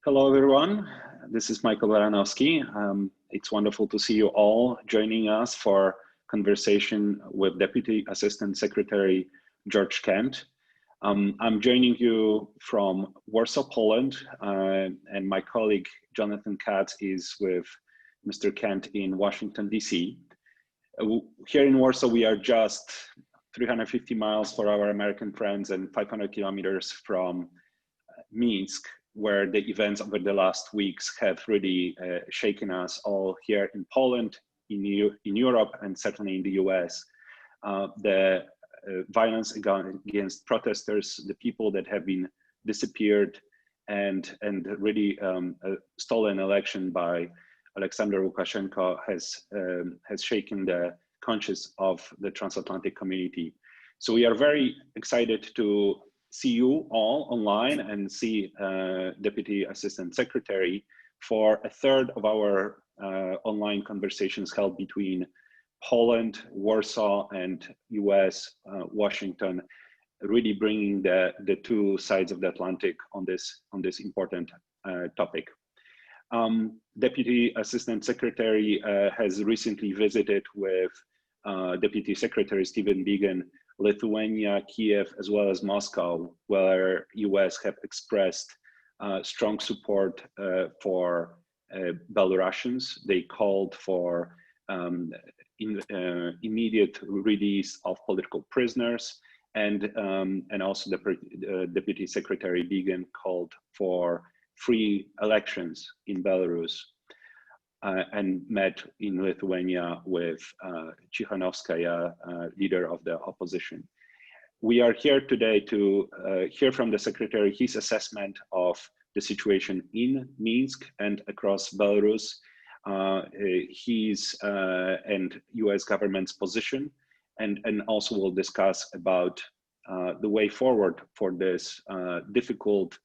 Hello, everyone. This is Michał Baranowski. It's wonderful to see you all joining us for conversation with Deputy Assistant Secretary George Kent. I'm joining you from Warsaw, Poland, and my colleague Jonathan Katz is with Mr. Kent in Washington, D.C. Here in Warsaw, we are just 350 miles for our American friends and 500 kilometers from Minsk, where the events over the last weeks have really shaken us all here in Poland, in Europe, and certainly in the US. The violence against protesters, the people that have been disappeared, and really a stolen election by Alyaksandr Lukashenka has shaken the conscience of the transatlantic community. So we are very excited to see you all online and see Deputy Assistant Secretary for a third of our online conversations held between Poland, Warsaw, and US, Washington, really bringing the two sides of the Atlantic on this important topic. Deputy Assistant Secretary has recently visited with Deputy Secretary Stephen Biegun Lithuania, Kiev, as well as Moscow, where US have expressed strong support for Belarusians. They called for immediate release of political prisoners, and also the Deputy Secretary Biegun called for free elections in Belarus. And met in Lithuania with Tsikhanouskaya, leader of the opposition. We are here today to hear from the Secretary his assessment of the situation in Minsk and across Belarus, his and US government's position, and also we'll discuss about the way forward for this difficult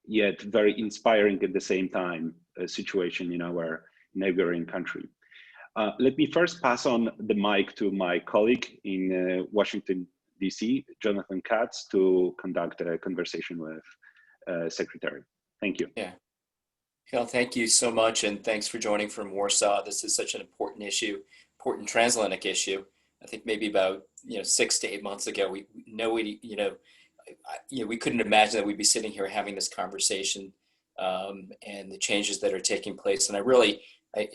yet very inspiring at the same time situation in our neighboring country. Let me first pass on the mic to my colleague in Washington, D.C., Jonathan Katz, to conduct a conversation with Secretary. Thank you. Yeah. Michał, thank you so much, and thanks for joining from Warsaw. This is such an important issue, important transatlantic issue. I think maybe about 6 to 8 months ago, we couldn't imagine that we'd be sitting here having this conversation and the changes that are taking place. And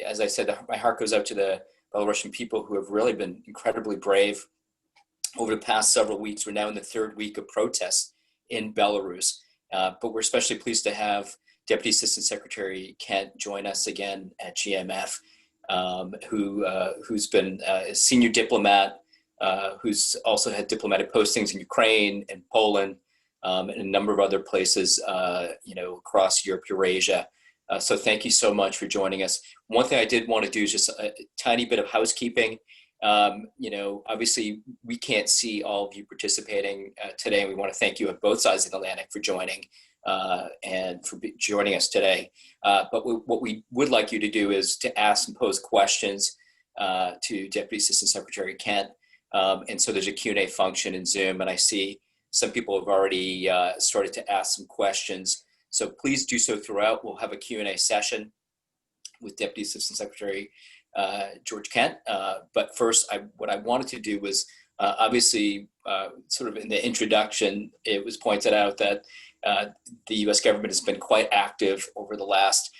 as I said, my heart goes out to the Belarusian people who have really been incredibly brave over the past several weeks. We're now in the third week of protests in Belarus, but we're especially pleased to have Deputy Assistant Secretary Kent join us again at GMF, who's been a senior diplomat, who's also had diplomatic postings in Ukraine and Poland, and a number of other places, across Europe, Eurasia. So thank you so much for joining us. One thing I did want to do is just a tiny bit of housekeeping. Obviously we can't see all of you participating today, and we want to thank you on both sides of the Atlantic for joining and for joining us today. But what we would like you to do is to ask and pose questions to Deputy Assistant Secretary Kent. And so there's a Q&A function in Zoom, and I see some people have already started to ask some questions. So please do so throughout. We'll have a Q&A session with Deputy Assistant Secretary George Kent. But first, what I wanted to do was obviously sort of in the introduction, it was pointed out that the US government has been quite active over the last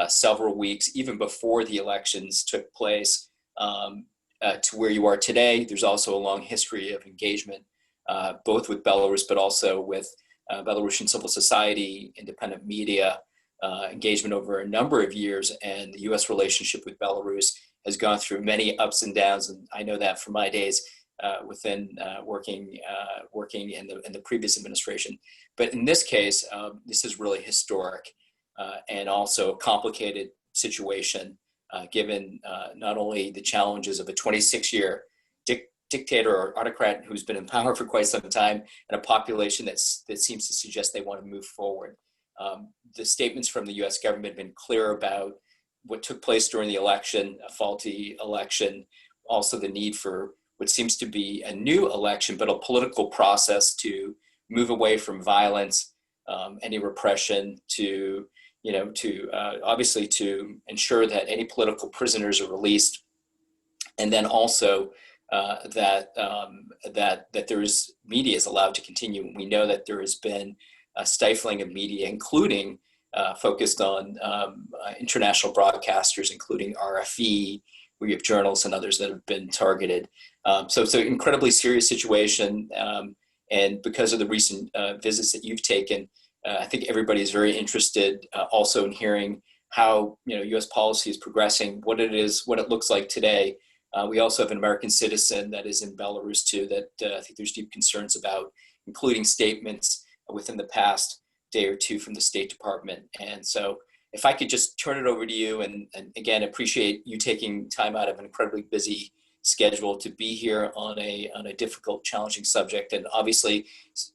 several weeks, even before the elections took place, to where you are today. There's also a long history of engagement, both with Belarus, but also with Belarusian civil society, independent media, engagement over a number of years. And the US relationship with Belarus has gone through many ups and downs. And I know that from my days within working in the previous administration. But in this case, this is really historic and also a complicated situation, given not only the challenges of a 26-year dictator or autocrat who's been in power for quite some time, and a population that seems to suggest they want to move forward. The statements from the US government have been clear about what took place during the election, a faulty election, also the need for what seems to be a new election, but a political process to move away from violence, any repression, to to obviously to ensure that any political prisoners are released, and then also that there is media is allowed to continue. We know that there has been a stifling of media, including focused on international broadcasters, including RFE, where you have journalists and others that have been targeted. So it's an incredibly serious situation. And because of the recent visits that you've taken, I think everybody is very interested also in hearing how U.S. policy is progressing, what it looks like today. We also have an American citizen that is in Belarus too that I think there's deep concerns about, including statements within the past day or two from the State Department. And so if I could just turn it over to you, and again, appreciate you taking time out of an incredibly busy schedule to be here on a difficult, challenging subject. And obviously,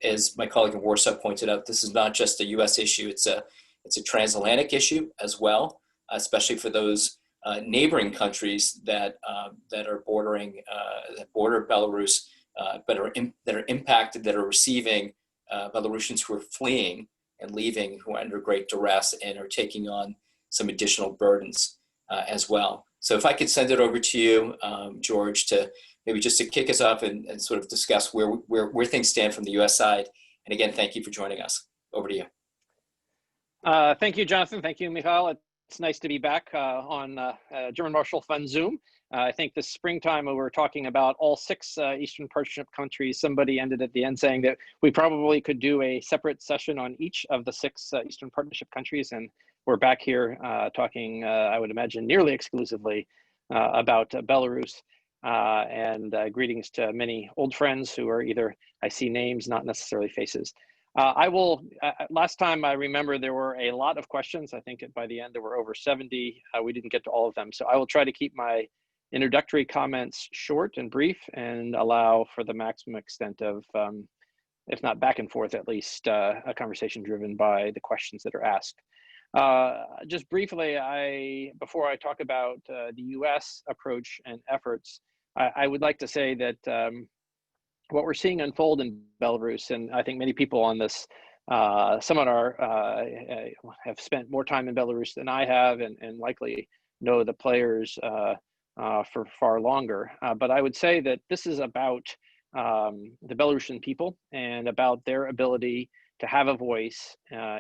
as my colleague in Warsaw pointed out, this is not just a U.S. issue, it's a transatlantic issue as well, especially for those neighboring countries that are bordering, that border Belarus, that are impacted, that are receiving Belarusians who are fleeing and leaving, who are under great duress and are taking on some additional burdens as well. So if I could send it over to you, George, to maybe just to kick us off and sort of discuss where things stand from the U.S. side. And again, thank you for joining us. Over to you. Thank you, Jonathan. Thank you, Michał. It's nice to be back on German Marshall Fund Zoom. I think this springtime we were talking about all 6 Eastern Partnership countries. Somebody ended at the end saying that we probably could do a separate session on each of the 6 Eastern Partnership countries. And we're back here talking, I would imagine, nearly exclusively about Belarus. And greetings to many old friends who are either, I see names, not necessarily faces. Last time I remember there were a lot of questions. I think by the end there were over 70. We didn't get to all of them. So I will try to keep my introductory comments short and brief and allow for the maximum extent of, if not back and forth, at least a conversation driven by the questions that are asked. Just briefly, before I talk about the US approach and efforts, I would like to say that what we're seeing unfold in Belarus, and I think many people on this seminar have spent more time in Belarus than I have, and likely know the players for far longer. But I would say that this is about the Belarusian people and about their ability to have a voice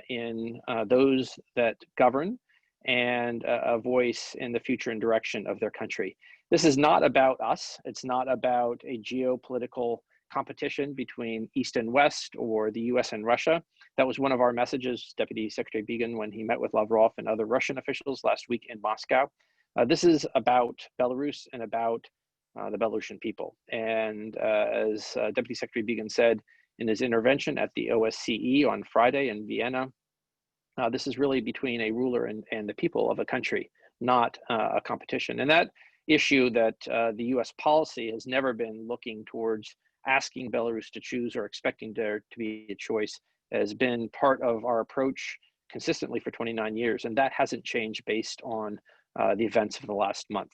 in those that govern, and a voice in the future and direction of their country. This is not about us. It's not about a geopolitical competition between East and West, or the US and Russia. That was one of our messages, Deputy Secretary Biegun, when he met with Lavrov and other Russian officials last week in Moscow. This is about Belarus and about the Belarusian people. And as Deputy Secretary Biegun said in his intervention at the OSCE on Friday in Vienna, this is really between a ruler and the people of a country, not a competition. And that issue that the US policy has never been looking towards asking Belarus to choose or expecting there to be a choice has been part of our approach consistently for 29 years. And that hasn't changed based on the events of the last month.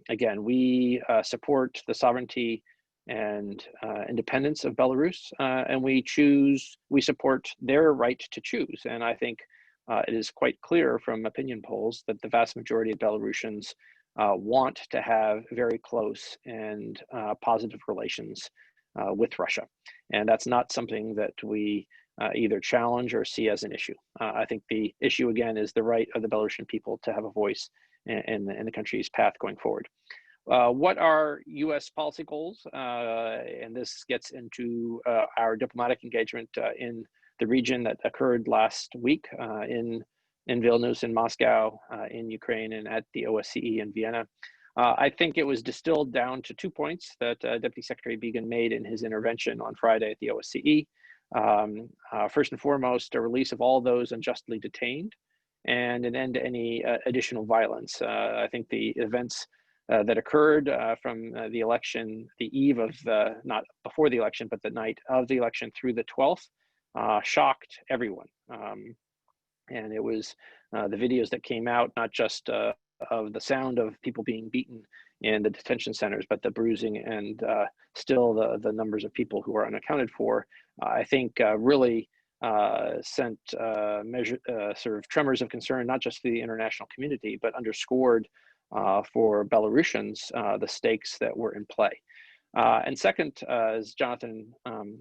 Again, we support the sovereignty and independence of Belarus, and we support their right to choose. And I think it is quite clear from opinion polls that the vast majority of Belarusians want to have very close and positive relations with Russia. And that's not something that we either challenge or see as an issue. I think the issue, again, is the right of the Belarusian people to have a voice in the country's path going forward. What are US policy goals? And this gets into our diplomatic engagement in the region that occurred last week in Vilnius, in Moscow, in Ukraine, and at the OSCE in Vienna. I think it was distilled down to 2 points that Deputy Secretary Biegun made in his intervention on Friday at the OSCE. First and foremost, a release of all those unjustly detained, and an end to any additional violence. I think the events that occurred from the election, the eve of not before the election, but the night of the election through the 12th, shocked everyone. And it was the videos that came out, not just of the sound of people being beaten in the detention centers, but the bruising and still the numbers of people who are unaccounted for, I think really sent sort of tremors of concern, not just to the international community, but underscored for Belarusians the stakes that were in play. And second, as Jonathan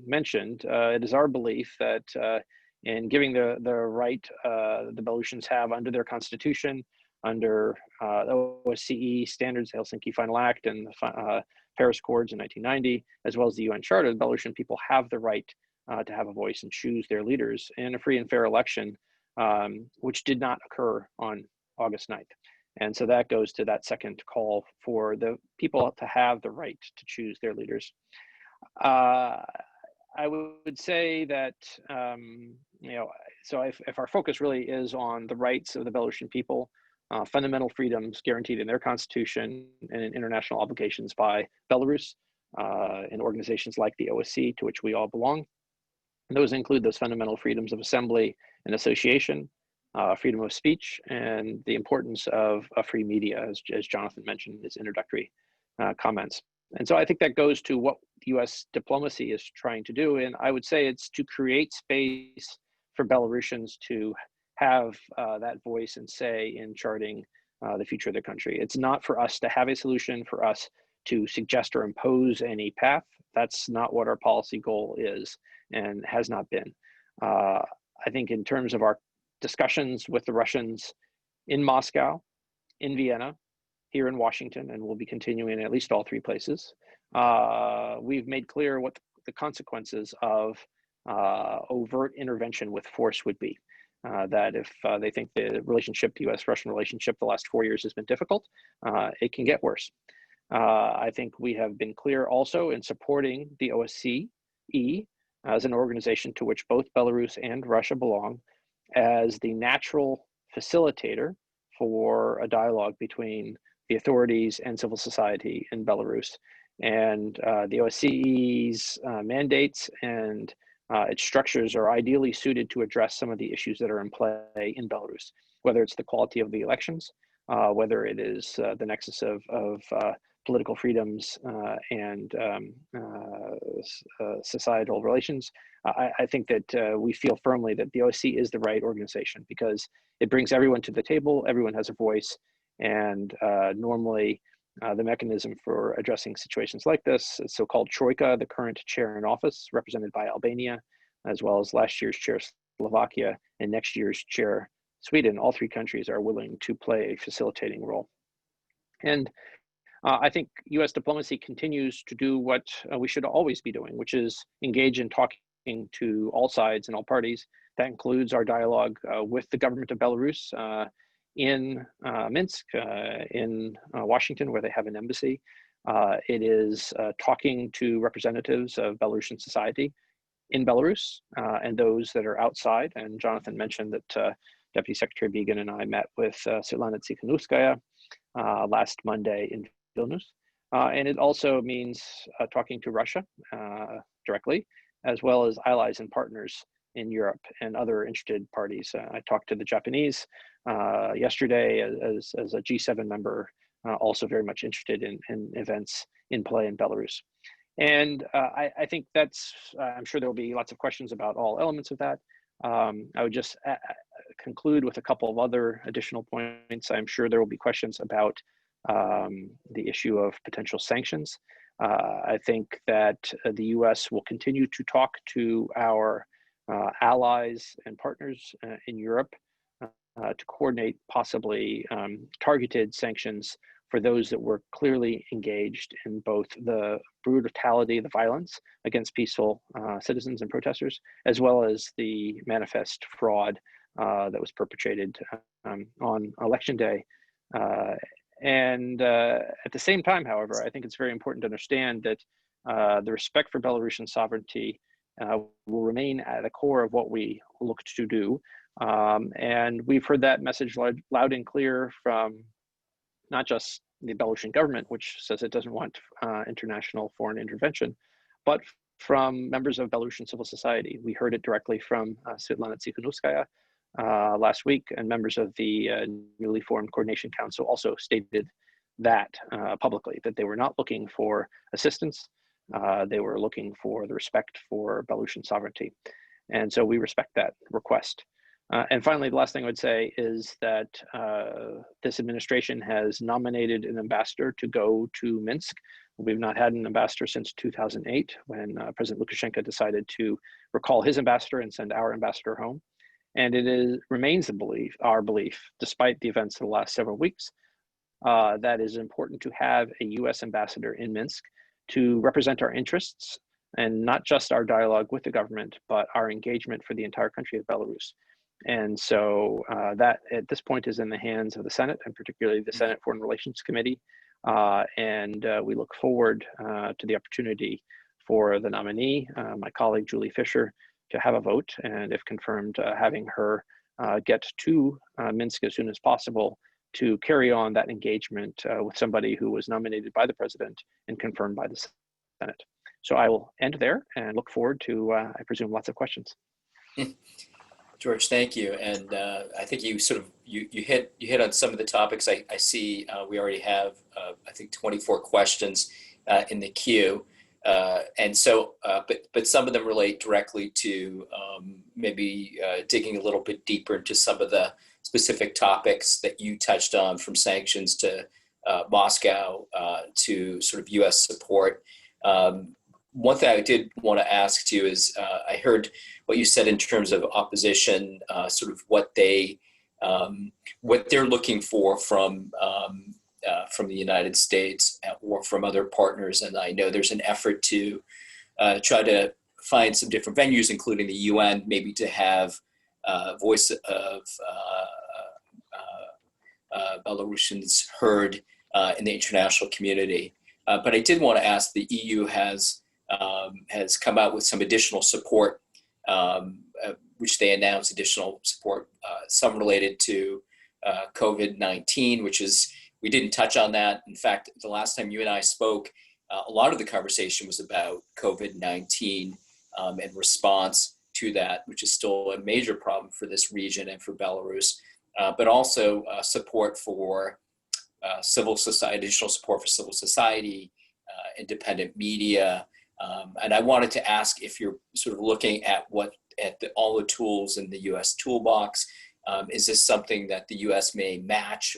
mentioned, it is our belief that in giving the right the Belarusians have under their constitution, under the OSCE standards, the Helsinki Final Act, and the Paris Accords in 1990, as well as the UN Charter, the Belarusian people have the right to have a voice and choose their leaders in a free and fair election, which did not occur on August 9th. And so that goes to that second call for the people to have the right to choose their leaders. I would say that, so if our focus really is on the rights of the Belarusian people, fundamental freedoms guaranteed in their constitution and in international obligations by Belarus, in organizations like the OSCE, to which we all belong. And those include those fundamental freedoms of assembly and association, freedom of speech, and the importance of a free media, as Jonathan mentioned in his introductory comments. And so I think that goes to what US diplomacy is trying to do. And I would say it's to create space for Belarusians to have that voice and say in charting the future of their country. It's not for us to have a solution, for us to suggest or impose any path. That's not what our policy goal is and has not been. I think in terms of our discussions with the Russians in Moscow, in Vienna, here in Washington, and we'll be continuing in at least all three places, we've made clear what the consequences of overt intervention with force would be. That if they think the relationship, the US-Russian relationship, the last 4 years has been difficult, it can get worse. I think we have been clear also in supporting the OSCE as an organization to which both Belarus and Russia belong, as the natural facilitator for a dialogue between the authorities and civil society in Belarus. And the OSCE's mandates and its structures are ideally suited to address some of the issues that are in play in Belarus, whether it's the quality of the elections, whether it is the nexus of political freedoms and societal relations. I think that we feel firmly that the OSCE is the right organization because it brings everyone to the table, everyone has a voice, and normally the mechanism for addressing situations like this is so-called Troika, the current chair in office, represented by Albania, as well as last year's chair Slovakia and next year's chair Sweden. All three countries are willing to play a facilitating role. And I think US diplomacy continues to do what we should always be doing, which is engage in talking to all sides and all parties. That includes our dialogue with the government of Belarus in Minsk, in Washington, where they have an embassy. It is talking to representatives of Belarusian society in Belarus and those that are outside. And Jonathan mentioned that Deputy Secretary Biegun and I met with Sviatlana Tsikhanouskaya last Monday in Vilnius. And it also means talking to Russia directly, as well as allies and partners in Europe and other interested parties. I talked to the Japanese yesterday as a G7 member, also very much interested in events in play in Belarus. And I think that's, I'm sure there will be lots of questions about all elements of that. I would just conclude with a couple of other additional points. I'm sure there will be questions about the issue of potential sanctions. I think that the US will continue to talk to our allies and partners in Europe to coordinate possibly targeted sanctions for those that were clearly engaged in both the brutality, the violence against peaceful citizens and protesters, as well as the manifest fraud that was perpetrated on election day. And at the same time, however, I think it's very important to understand that the respect for Belarusian sovereignty will remain at the core of what we look to do. And we've heard that message loud and clear from not just the Belarusian government, which says it doesn't want international foreign intervention, but from members of Belarusian civil society. We heard it directly from Sviatlana Tsikhanouskaya last week, and members of the newly formed Coordination Council also stated that publicly, that they were not looking for assistance. They were looking for the respect for Belarusian sovereignty. And so we respect that request. And finally, the last thing I would say is that this administration has nominated an ambassador to go to Minsk. We've not had an ambassador since 2008, when President Lukashenko decided to recall his ambassador and send our ambassador home. And remains our belief, despite the events of the last several weeks, that it is important to have a US ambassador in Minsk to represent our interests, and not just our dialogue with the government, but our engagement for the entire country of Belarus. And so that at this point is in the hands of the Senate, and particularly the Senate Foreign Relations Committee. And we look forward to the opportunity for the nominee, my colleague Julie Fisher, to have a vote, and if confirmed, having her get to Minsk as soon as possible to carry on that engagement with somebody who was nominated by the president and confirmed by the Senate. So I will end there and look forward to, I presume, lots of questions. George, thank you. And I think you sort of, you hit on some of the topics. I see we already have, I think, 24 questions in the queue. And so, but some of them relate directly to maybe digging a little bit deeper into some of the specific topics that you touched on, from sanctions to Moscow to sort of US support. One thing I did want to ask you is, I heard what you said in terms of opposition, sort of what they're looking for from the United States or from other partners. And I know there's an effort to try to find some different venues, including the UN, maybe to have voice of Belarusians heard in the international community. But I did want to ask, the EU has come out with some additional support, which they announced additional support, some related to COVID-19, which is, we didn't touch on that. In fact, the last time you and I spoke, a lot of the conversation was about COVID-19 and response to that, which is still a major problem for this region and for Belarus, but also support for civil society, additional support for civil society, independent media. And I wanted to ask if you're sort of looking at all the tools in the US toolbox. Is this something that the US may match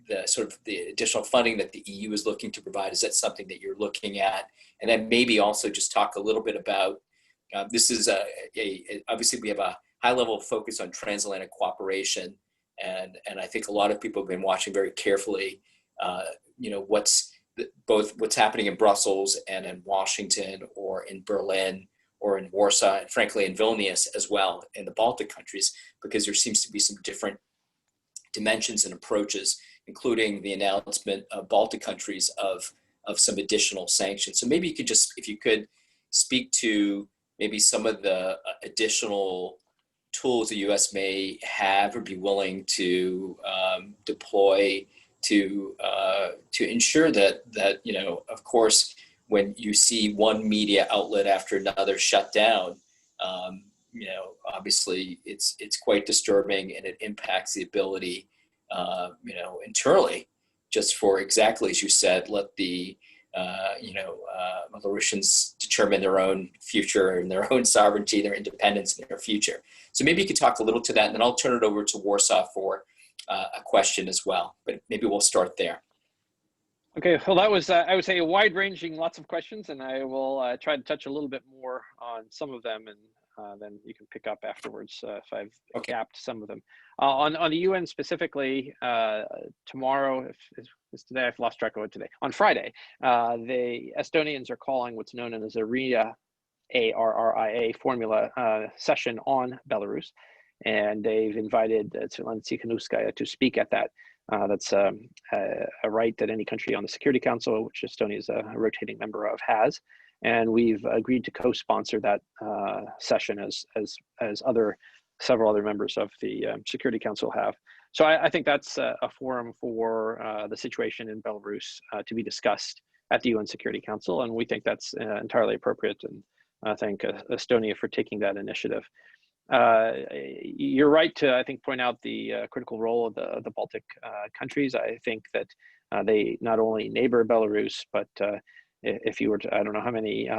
the sort of the additional funding that the EU is looking to provide? Is that something that you're looking at? And then maybe also just talk a little bit about, this is obviously we have a high level of focus on transatlantic cooperation. And I think a lot of people have been watching very carefully, both what's happening in Brussels and in Washington, or in Berlin, or in Warsaw, and frankly in Vilnius as well, in the Baltic countries, because there seems to be some different dimensions and approaches, including the announcement of Baltic countries of some additional sanctions. So maybe you could just, if you could speak to maybe some of the additional tools the U.S. may have or be willing to deploy to ensure that of course, when you see one media outlet after another shut down, obviously it's quite disturbing, and it impacts the ability, internally, just for exactly as you said, let the Belarusians determine their own future and their own sovereignty, their independence, and their future. So maybe you could talk a little to that, and then I'll turn it over to Warsaw for a question as well. But maybe we'll start there. Okay, well, that was, I would say, wide-ranging, lots of questions, and I will try to touch a little bit more on some of them, and then you can pick up afterwards if I've gapped some of them. On the UN specifically, tomorrow, is today, I've lost track of it today, on Friday, the Estonians are calling what's known as a RIA, ARRIA formula session on Belarus, and they've invited Sviatlana Tsikhanouskaya to speak at that. That's a right that any country on the Security Council, which Estonia is a rotating member of, has. And we've agreed to co-sponsor that session as several other members of the Security Council have. So I think that's a forum for the situation in Belarus to be discussed at the UN Security Council. And we think that's entirely appropriate. And I thank Estonia for taking that initiative. You're right to, I think, point out the critical role of the Baltic countries. I think that they not only neighbor Belarus, but if you were to, I don't know how many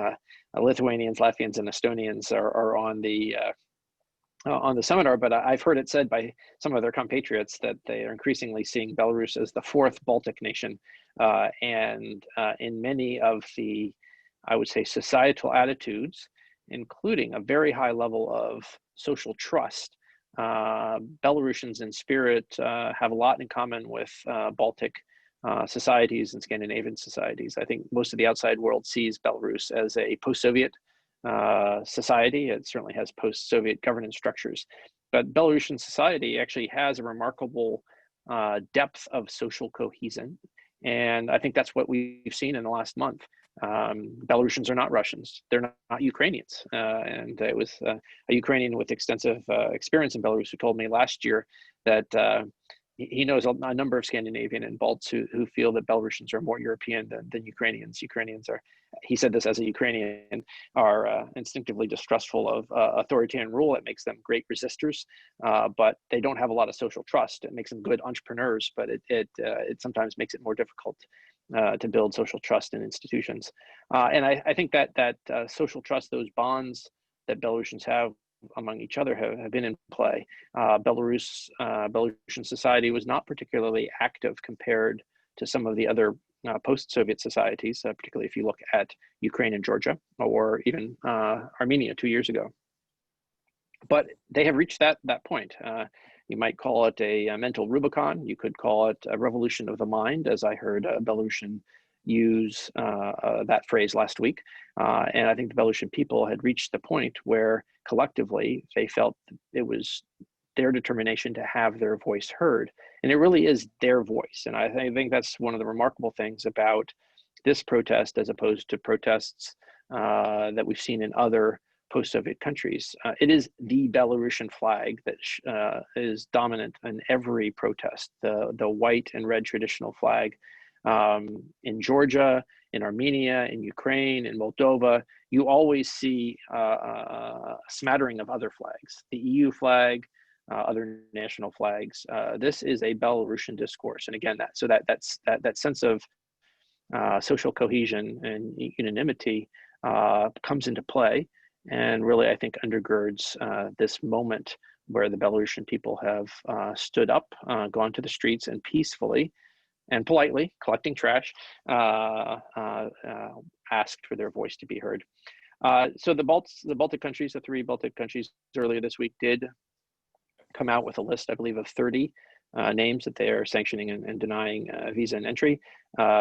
Lithuanians, Latvians, and Estonians are on the seminar, but I've heard it said by some of their compatriots that they are increasingly seeing Belarus as the fourth Baltic nation. And in many of the, I would say, societal attitudes, including a very high level of social trust, Belarusians in spirit have a lot in common with Baltic societies and Scandinavian societies. I think most of the outside world sees Belarus as a post-Soviet society. It certainly has post-Soviet governance structures, but Belarusian society actually has a remarkable depth of social cohesion. And I think that's what we've seen in the last month. Belarusians are not Russians. They're not Ukrainians. And it was a Ukrainian with extensive experience in Belarus who told me last year that he knows a number of Scandinavian and Balts who feel that Belarusians are more European than Ukrainians. Ukrainians are, he said this as a Ukrainian, are instinctively distrustful of authoritarian rule. It makes them great resistors, but they don't have a lot of social trust. It makes them good entrepreneurs, but it sometimes makes it more difficult to build social trust in institutions. And I think that social trust, those bonds that Belarusians have among each other have been in play. Belarusian society was not particularly active compared to some of the other post-Soviet societies, particularly if you look at Ukraine and Georgia, or even Armenia 2 years ago. But they have reached that point. You might call it a mental Rubicon. You could call it a revolution of the mind, as I heard a Belarusian use that phrase last week. And I think the Belarusian people had reached the point where collectively they felt it was their determination to have their voice heard. And it really is their voice. And I think that's one of the remarkable things about this protest as opposed to protests that we've seen in other post-Soviet countries. It is the Belarusian flag that is dominant in every protest, the white and red traditional flag. In Georgia, in Armenia, in Ukraine, in Moldova, you always see a smattering of other flags, the EU flag, other national flags. This is a Belarusian discourse. And again, that sense of social cohesion and unanimity comes into play, and really, I think, undergirds this moment where the Belarusian people have stood up, gone to the streets, and peacefully and politely, collecting trash, asked for their voice to be heard. So the Baltic countries, the 3 Baltic countries earlier this week did come out with a list, I believe, of 30 names that they are sanctioning and denying visa and entry.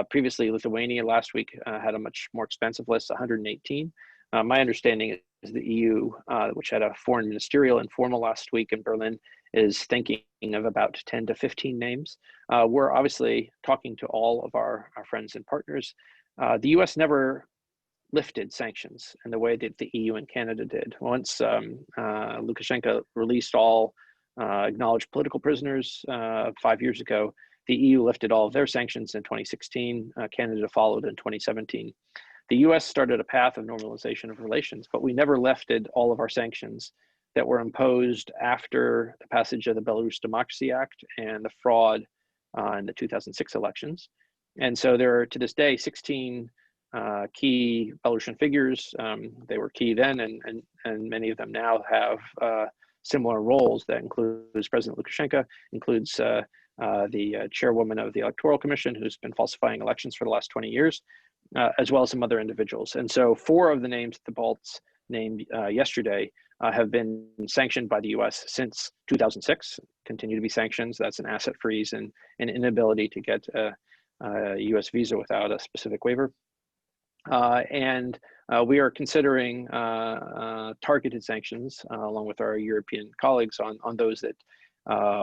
Previously, Lithuania last week had a much more expensive list, 118. My understanding is the EU, which had a foreign ministerial informal last week in Berlin, is thinking of about 10 to 15 names. We're obviously talking to all of our friends and partners. The US never lifted sanctions in the way that the EU and Canada did. Once Lukashenko released all acknowledged political prisoners 5 years ago, the EU lifted all of their sanctions in 2016. Canada followed in 2017. The US started a path of normalization of relations, but we never lifted all of our sanctions that were imposed after the passage of the Belarus Democracy Act and the fraud in the 2006 elections. And so there are, to this day, 16 key Belarusian figures. They were key then, and many of them now have similar roles. That includes President Lukashenko, includes the chairwoman of the Electoral Commission, who's been falsifying elections for the last 20 years, as well as some other individuals. And so 4 of the names that the Balts named yesterday have been sanctioned by the US since 2006, continue to be sanctions. That's an asset freeze and an inability to get a US visa without a specific waiver. And we are considering targeted sanctions along with our European colleagues on those that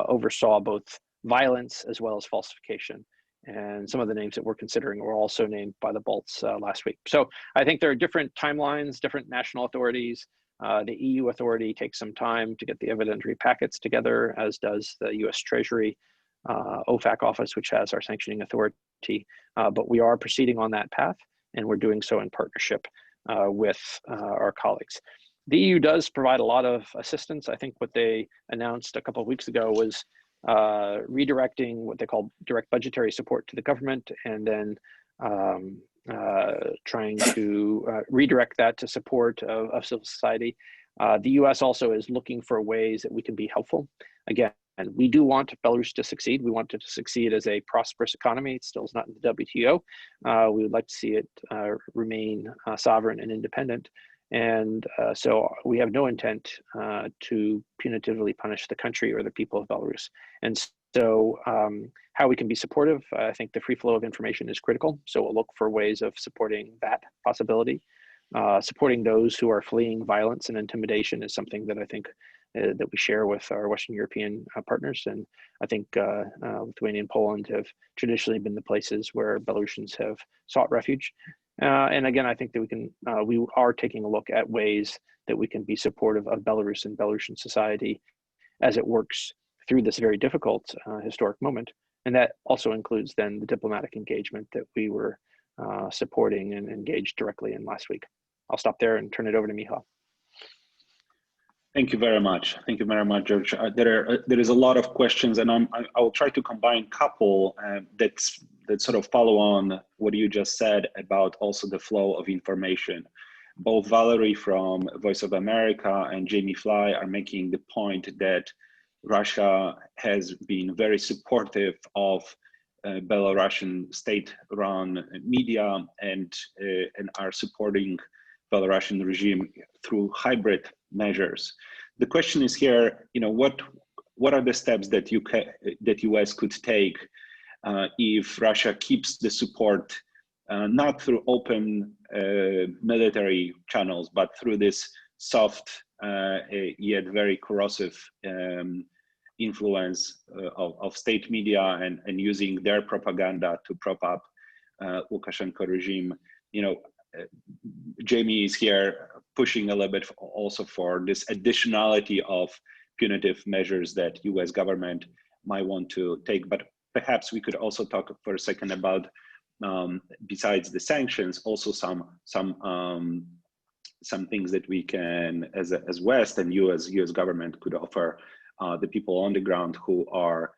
oversaw both violence as well as falsification. And some of the names that we're considering were also named by the Balts last week. So I think there are different timelines, different national authorities. The EU authority takes some time to get the evidentiary packets together, as does the US Treasury OFAC office, which has our sanctioning authority. But we are proceeding on that path, and we're doing so in partnership with our colleagues. The EU does provide a lot of assistance. I think what they announced a couple of weeks ago was redirecting what they call direct budgetary support to the government, and then trying to redirect that to support of civil society. The US also is looking for ways that we can be helpful. Again, and we do want Belarus to succeed. We want it to succeed as a prosperous economy. It still is not in the WTO. We would like to see it remain sovereign and independent. And so we have no intent to punitively punish the country or the people of Belarus. And so how we can be supportive, I think the free flow of information is critical. So we'll look for ways of supporting that possibility. Supporting those who are fleeing violence and intimidation is something that I think that we share with our Western European partners. And I think Lithuania and Poland have traditionally been the places where Belarusians have sought refuge. And again, I think that we are taking a look at ways that we can be supportive of Belarus and Belarusian society as it works through this very difficult historic moment. And that also includes then the diplomatic engagement that we were supporting and engaged directly in last week. I'll stop there and turn it over to Michał. Thank you very much. Thank you very much, George. There is a lot of questions, and I will try to combine a couple that sort of follow on what you just said about also the flow of information. Both Valerie from Voice of America and Jamie Fly are making the point that Russia has been very supportive of Belarusian state-run media and are supporting Belarusian regime through hybrid measures. The question is here, what are the steps that US could take if Russia keeps the support not through open military channels, but through this soft yet very corrosive influence of state media and using their propaganda to prop up Lukashenko regime. Jamie is here pushing a little bit also for this additionality of punitive measures that US government might want to take. But perhaps we could also talk for a second about, besides the sanctions, also some things that we can, as West and US government could offer the people on the ground who are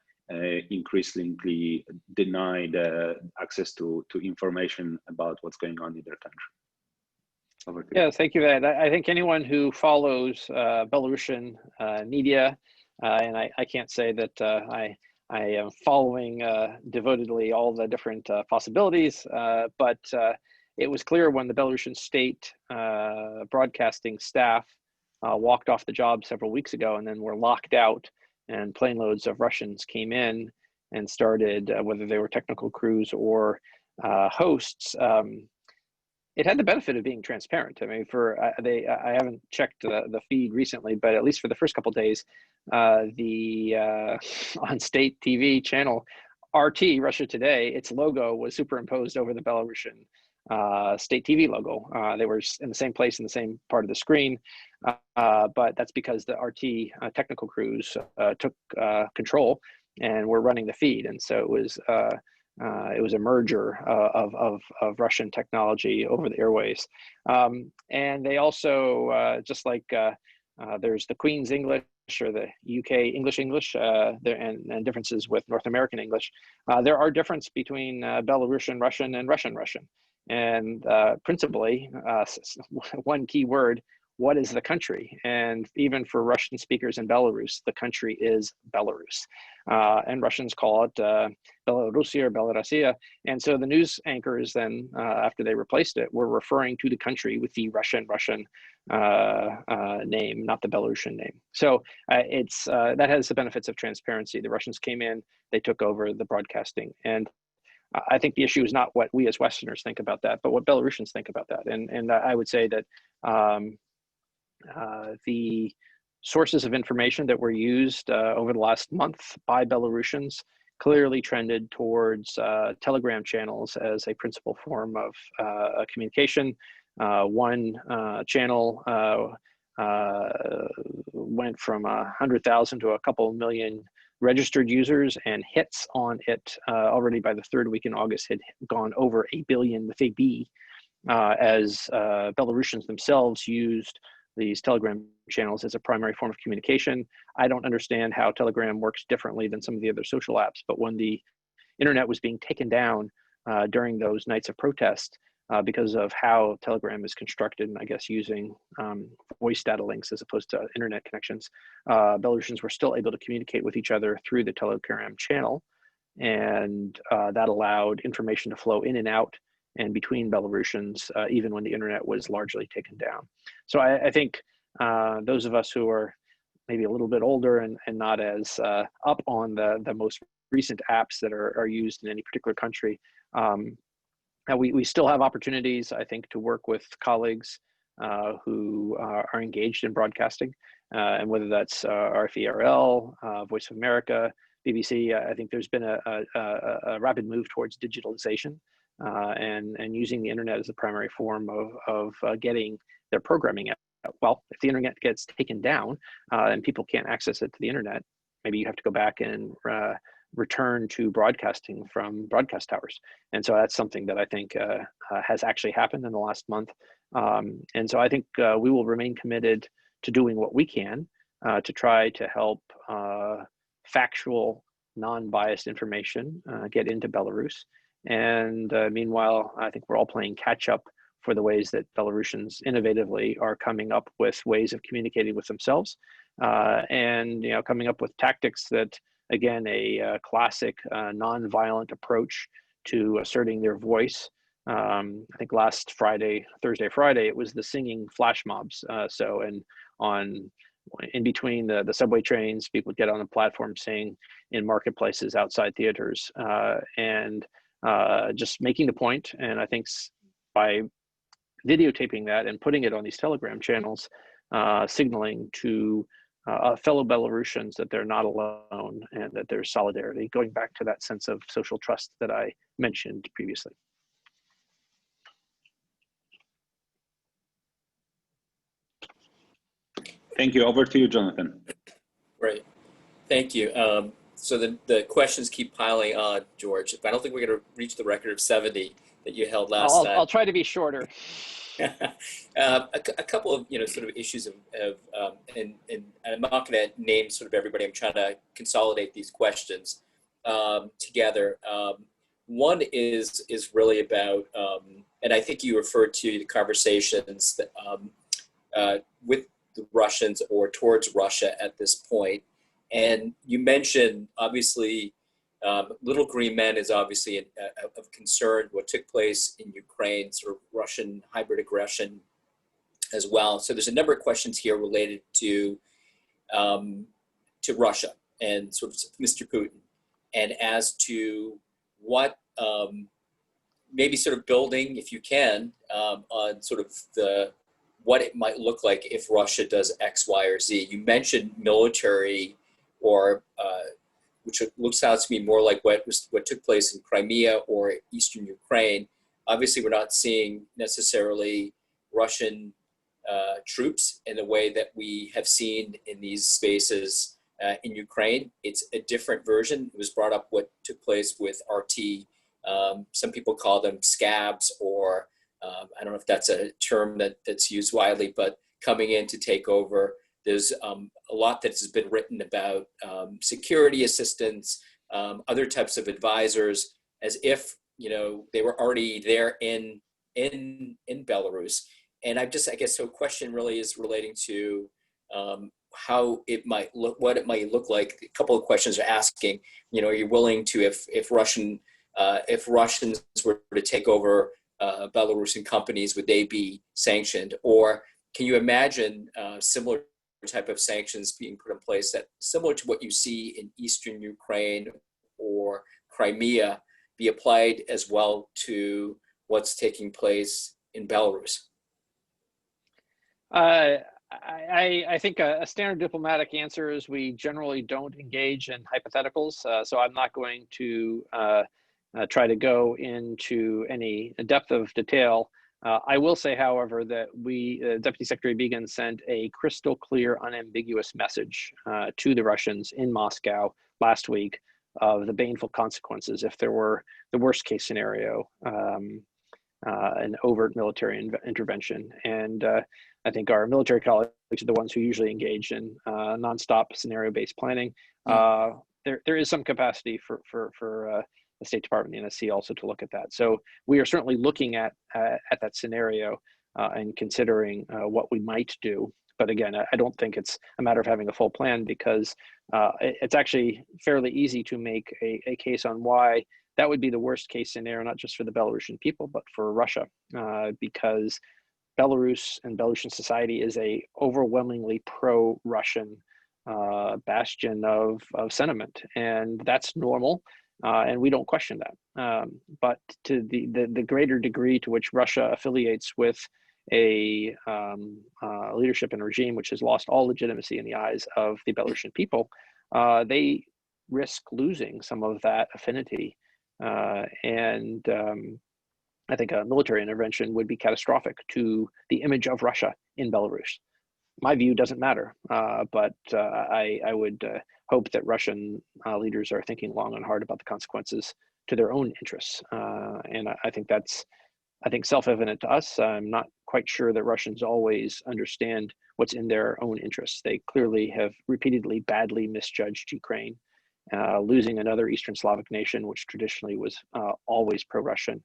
increasingly denied access to information about what's going on in their country. Yeah, thank you, Ed. I think anyone who follows Belarusian media, and I can't say that I am following devotedly all the different possibilities, but it was clear when the Belarusian state broadcasting staff walked off the job several weeks ago and then were locked out, and plane loads of Russians came in and started, whether they were technical crews or hosts, it had the benefit of being transparent. I mean, I haven't checked the feed recently, but at least for the first couple of days, on state TV channel RT, Russia Today, its logo was superimposed over the Belarusian state TV logo. They were in the same place in the same part of the screen, but that's because the RT technical crews took control and were running the feed, and so it was a merger of Russian technology over the airways. And they also, just like there's the Queen's English or the UK English, and differences with North American English, there are differences between Belarusian Russian and Russian Russian. And principally, one key word, what is the country? And even for Russian speakers in Belarus, the country is Belarus. And Russians call it Belarusia or Belarusia. And so the news anchors then, after they replaced it, were referring to the country with the Russian name, not the Belarusian name. So that has the benefits of transparency. The Russians came in, they took over the broadcasting. And I think the issue is not what we as Westerners think about that, but what Belarusians think about that. And I would say that the sources of information that were used over the last month by Belarusians clearly trended towards Telegram channels as a principal form of communication. One channel went from 100,000 to a couple million registered users, and hits on it already by the third week in August had gone over 8 billion with a B, as Belarusians themselves used these Telegram channels as a primary form of communication. I don't understand how Telegram works differently than some of the other social apps, but when the internet was being taken down during those nights of protest, because of how Telegram is constructed, and I guess using voice data links as opposed to internet connections, Belarusians were still able to communicate with each other through the Telegram channel, and that allowed information to flow in and out and between Belarusians, even when the internet was largely taken down. So I think those of us who are maybe a little bit older and not as up on the most recent apps that are used in any particular country, we still have opportunities, I think, to work with colleagues who are engaged in broadcasting, and whether that's RFERL, Voice of America, BBC. I think there's been a rapid move towards digitalization and using the internet as a primary form of getting their programming out. Well, if the internet gets taken down and people can't access it to the internet, maybe you have to go back and return to broadcasting from broadcast towers. And so that's something that I think has actually happened in the last month. And so I think we will remain committed to doing what we can to try to help factual, non-biased information get into Belarus. And meanwhile, I think we're all playing catch up for the ways that Belarusians innovatively are coming up with ways of communicating with themselves, and coming up with tactics that, again, a classic non-violent approach to asserting their voice. I think last Thursday, Friday, it was the singing flash mobs. In between the subway trains, people would get on the platform, sing in marketplaces, outside theaters, and just making the point. And I think by videotaping that and putting it on these Telegram channels, signaling to fellow Belarusians that they're not alone and that there's solidarity, going back to that sense of social trust that I mentioned previously. Thank you. Over to you, Jonathan. Great. Thank you. So the questions keep piling on, George. I don't think we're going to reach the record of 70 that you held last time. I'll try to be shorter. A couple of sort of issues and I'm not going to name sort of everybody. I'm trying to consolidate these questions together. One is really about, and I think you referred to the conversations that, with the Russians or towards Russia at this point, and you mentioned obviously. Little Green Men is obviously of concern. What took place in Ukraine, sort of Russian hybrid aggression as well. So there's a number of questions here related to Russia and sort of Mr. Putin, and as to what maybe sort of building, if you can, on sort of what it might look like if Russia does X, Y, or Z. You mentioned military or which sounds to me more like what took place in Crimea or Eastern Ukraine. Obviously, we're not seeing necessarily Russian troops in the way that we have seen in these spaces in Ukraine. It's a different version. It was brought up what took place with RT. Some people call them scabs, or I don't know if that's a term that's used widely, but coming in to take over. There's a lot that has been written about security assistance, other types of advisors, as if they were already there in Belarus. And I guess so. A question really is relating to how it might look, what it might look like. A couple of questions are asking. Are you willing to, if Russians were to take over Belarusian companies, would they be sanctioned, or can you imagine similar type of sanctions being put in place that similar to what you see in Eastern Ukraine or Crimea be applied as well to what's taking place in Belarus? I think a standard diplomatic answer is we generally don't engage in hypotheticals. So I'm not going to try to go into any depth of detail. I will say, however, that Deputy Secretary Biegun sent a crystal clear, unambiguous message to the Russians in Moscow last week of the baneful consequences if there were the worst case scenario, an overt military intervention. And I think our military colleagues are the ones who usually engage in nonstop scenario-based planning. There is some capacity for the State Department and the NSC also to look at that. So we are certainly looking at that scenario and considering what we might do. But again, I don't think it's a matter of having a full plan, because it's actually fairly easy to make a case on why that would be the worst case scenario, not just for the Belarusian people, but for Russia, because Belarus and Belarusian society is a overwhelmingly pro-Russian bastion of sentiment, and that's normal, and we don't question that. But to the greater degree to which Russia affiliates with a leadership and regime which has lost all legitimacy in the eyes of the Belarusian people, they risk losing some of that affinity. And I think a military intervention would be catastrophic to the image of Russia in Belarus. My view doesn't matter, but I would hope that Russian leaders are thinking long and hard about the consequences to their own interests. And I think that's, self-evident to us. I'm not quite sure that Russians always understand what's in their own interests. They clearly have repeatedly badly misjudged Ukraine. Losing another Eastern Slavic nation, which traditionally was always pro-Russian,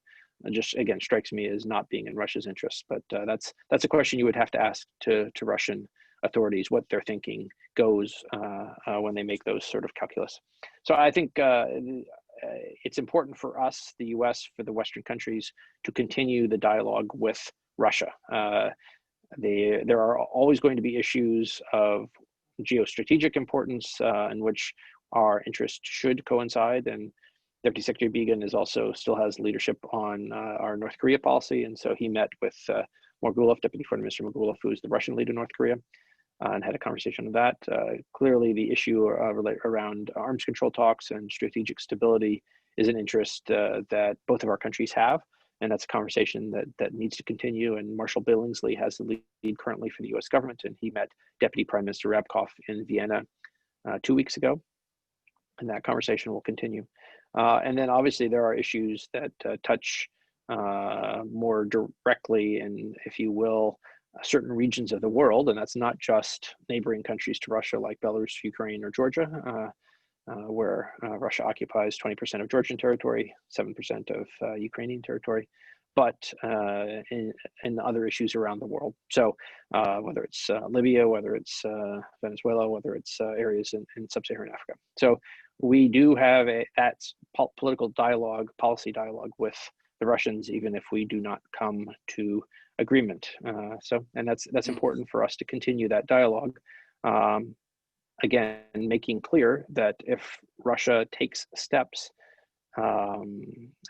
just again strikes me as not being in Russia's interests. But that's a question you would have to ask to Russian authorities, what their thinking goes when they make those sort of calculus. So I think it's important for us, the U.S., for the Western countries, to continue the dialogue with Russia. There are always going to be issues of geostrategic importance in which our interests should coincide, and Deputy Secretary Biegun still has leadership on our North Korea policy, and so he met with Morgulov, Deputy Foreign Minister Morgulov, who is the Russian leader in North Korea, and had a conversation on that. Clearly, the issue around arms control talks and strategic stability is an interest that both of our countries have, and that's a conversation that needs to continue. And Marshal Billingsley has the lead currently for the U.S. government, and he met Deputy Prime Minister Rabkov in Vienna 2 weeks ago, and that conversation will continue. And then obviously there are issues that touch more directly, and if you will, certain regions of the world, and that's not just neighboring countries to Russia like Belarus, Ukraine, or Georgia, where Russia occupies 20% of Georgian territory, 7% of Ukrainian territory, but in other issues around the world. So whether it's Libya, whether it's Venezuela, whether it's areas in sub-Saharan Africa. So we do have that political dialogue, policy dialogue with the Russians, even if we do not come to agreement. And that's important for us to continue that dialogue. Again, making clear that if Russia takes steps,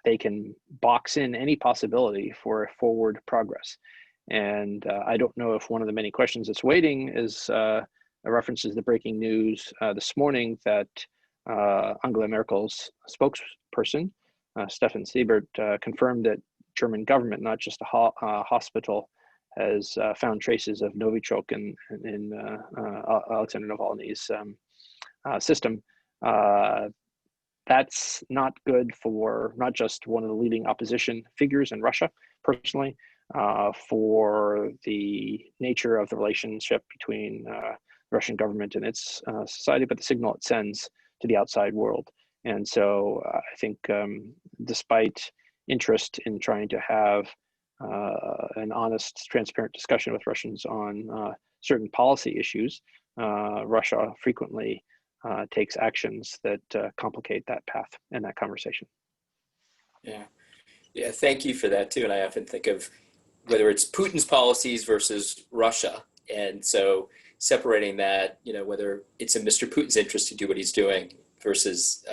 they can box in any possibility for forward progress. And I don't know if one of the many questions that's waiting is references the breaking news this morning that Angela Merkel's spokesperson, Stefan Siebert, confirmed that German government, not just a hospital, has found traces of Novichok in Alexander Navalny's system. That's not good for not just one of the leading opposition figures in Russia, personally, for the nature of the relationship between the Russian government and its society, but the signal it sends to the outside world. And so I think despite interest in trying to have an honest, transparent discussion with Russians on certain policy issues, Russia frequently takes actions that complicate that path and that conversation. Yeah, thank you for that too. And I often think of whether it's Putin's policies versus Russia, and so separating that, whether it's in Mr. Putin's interest to do what he's doing versus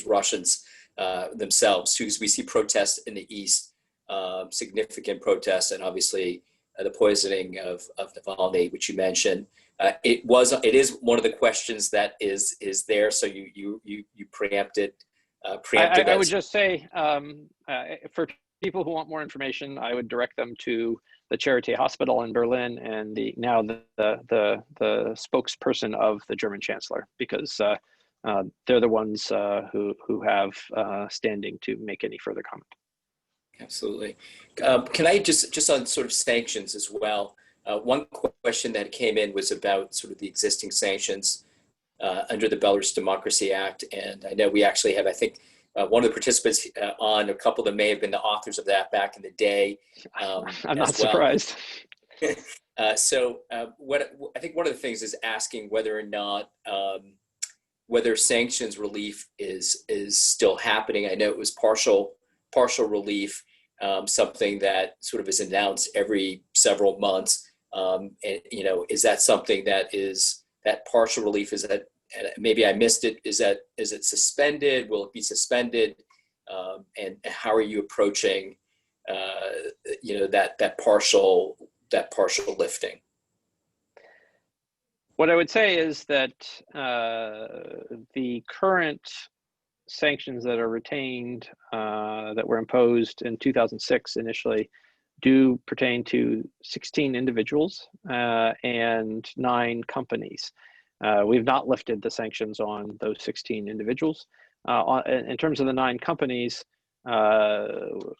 Russians themselves, because we see protests in the East, significant protests, and obviously the poisoning of Navalny, which you mentioned. It is one of the questions that is there. So you preempted. I would just say for people who want more information, I would direct them to the Charité Hospital in Berlin and the spokesperson of the German Chancellor, because they're the ones who have standing to make any further comment. Absolutely. Can I just on sort of sanctions as well? One question that came in was about sort of the existing sanctions under the Belarus Democracy Act. And I know we actually have, I think, one of the participants on, a couple that may have been the authors of that back in the day. I'm not surprised. So what I think one of the things is asking whether or not whether sanctions relief is still happening. I know it was partial relief, something that sort of is announced every several months. And is that something that partial relief, is that, maybe I missed it, is it suspended? Will it be suspended? And how are you approaching that partial lifting? What I would say is that the current sanctions that are retained, that were imposed in 2006 initially, do pertain to 16 individuals and 9 companies. We've not lifted the sanctions on those 16 individuals. In terms of the 9 companies, the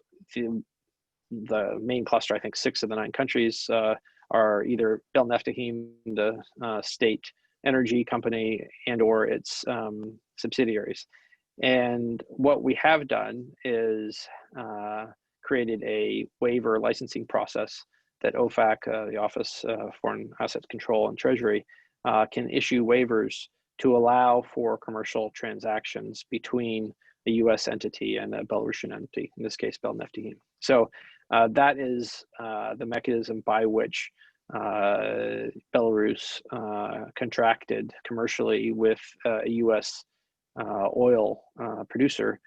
main cluster, I think 6 of the 9 countries are either Belneftekhim, the state energy company, and or its subsidiaries. And what we have done is created a waiver licensing process that OFAC, the Office of Foreign Asset Control and Treasury, can issue waivers to allow for commercial transactions between a U.S. entity and a Belarusian entity, in this case, Belneftekhim. So that is the mechanism by which Belarus contracted commercially with a U.S. Oil producer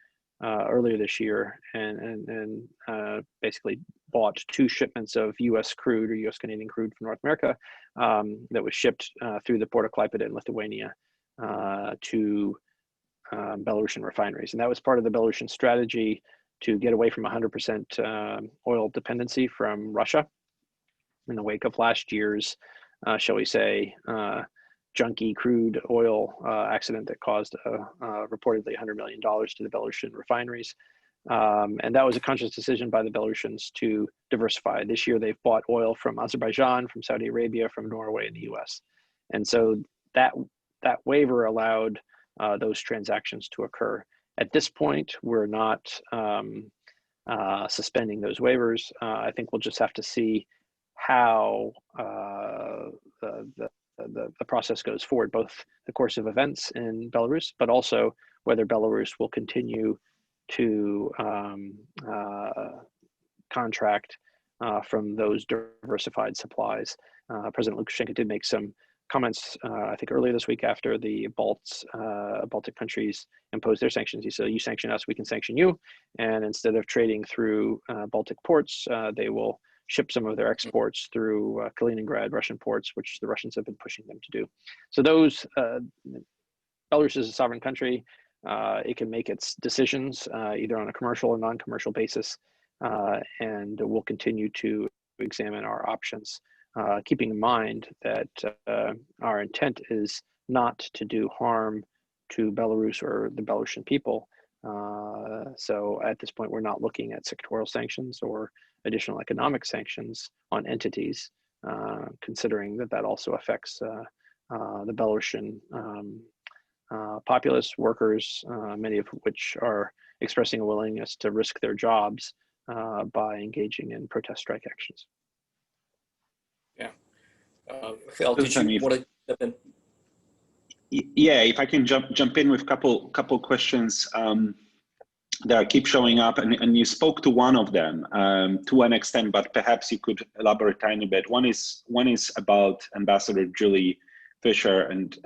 earlier this year, and basically bought 2 shipments of U.S. crude, or U.S. Canadian crude from North America, that was shipped through the port of Klaipėda in Lithuania to Belarusian refineries. And that was part of the Belarusian strategy to get away from 100% oil dependency from Russia in the wake of last year's, shall we say, junky crude oil accident that caused reportedly $100 million to the Belarusian refineries. And that was a conscious decision by the Belarusians to diversify. This year, they've bought oil from Azerbaijan, from Saudi Arabia, from Norway, and the U.S. And so that waiver allowed those transactions to occur. At this point, we're not suspending those waivers. I think we'll just have to see how the process goes forward, both the course of events in Belarus, but also whether Belarus will continue to contract from those diversified supplies. President Lukashenka did make some comments, I think earlier this week, after the Baltic countries imposed their sanctions. He said, "You sanction us, we can sanction you." And instead of trading through Baltic ports, they will ship some of their exports through Kaliningrad Russian ports, which the Russians have been pushing them to do. So those, Belarus is a sovereign country. It can make its decisions either on a commercial or non-commercial basis, and we'll continue to examine our options, keeping in mind that our intent is not to do harm to Belarus or the Belarusian people. So at this point, we're not looking at sectorial sanctions or additional economic sanctions on entities, considering that also affects the Belarusian populace, workers, many of which are expressing a willingness to risk their jobs by engaging in protest strike actions. Yeah. Michał, did you want to step in? Yeah, if I can jump in with couple questions that keep showing up, and you spoke to one of them to an extent, but perhaps you could elaborate a tiny bit. One is about Ambassador Julie Fisher, and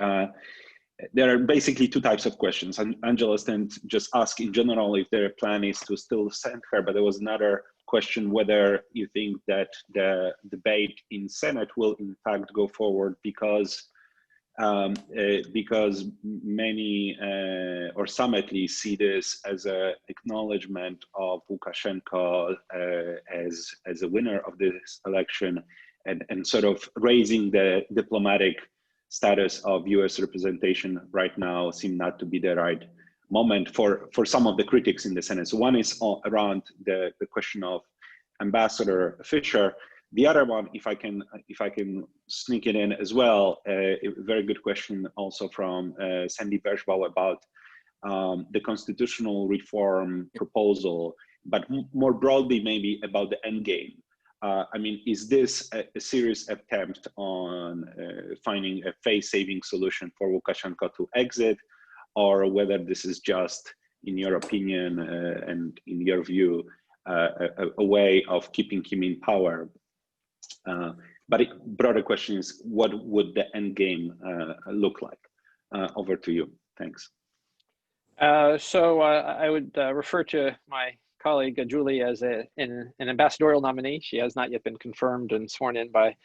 there are basically 2 types of questions. And Angela Stent just asked in general if their plan is to still send her, but there was another question whether you think that the debate in Senate will in fact go forward because many or some at least see this as an acknowledgement of Lukashenko as a winner of this election, and sort of raising the diplomatic status of US representation right now seem not to be the right moment for some of the critics in the Senate. So one is around the question of Ambassador Fisher. The other one, if I can sneak it in as well, a very good question also from Sandy Bershbaum about the constitutional reform proposal, but more broadly, maybe about the end game. I mean, is this a serious attempt on finding a face-saving solution for Lukashenko to exit, or whether this is just, in your opinion and in your view, a way of keeping him in power? But broader question is, what would the end game look like? Over to you. Thanks. So I would refer to my colleague Julie as an ambassadorial nominee. She has not yet been confirmed and sworn in by,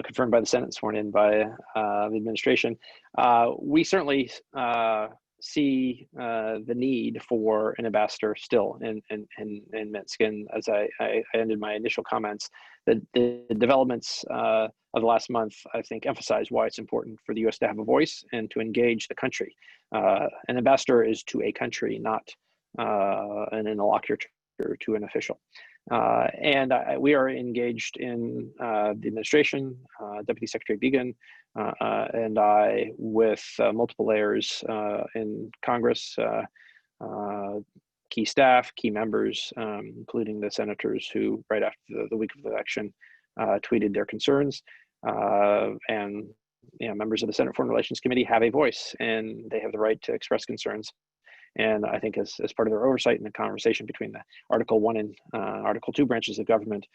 confirmed by the Senate, sworn in by the administration. We certainly see the need for an ambassador still in Minsk. And as I ended my initial comments, the developments of the last month, I think, emphasize why it's important for the U.S. to have a voice and to engage the country. An ambassador is to a country, not an interlocutor to an official. And we are engaged in the administration, Deputy Secretary Biegun, and I, with multiple layers in Congress, key staff, key members, including the senators who, right after the week of the election, tweeted their concerns. And members of the Senate Foreign Relations Committee have a voice, and they have the right to express concerns. And I think as part of their oversight in the conversation between the Article 1 and Article 2 branches of government,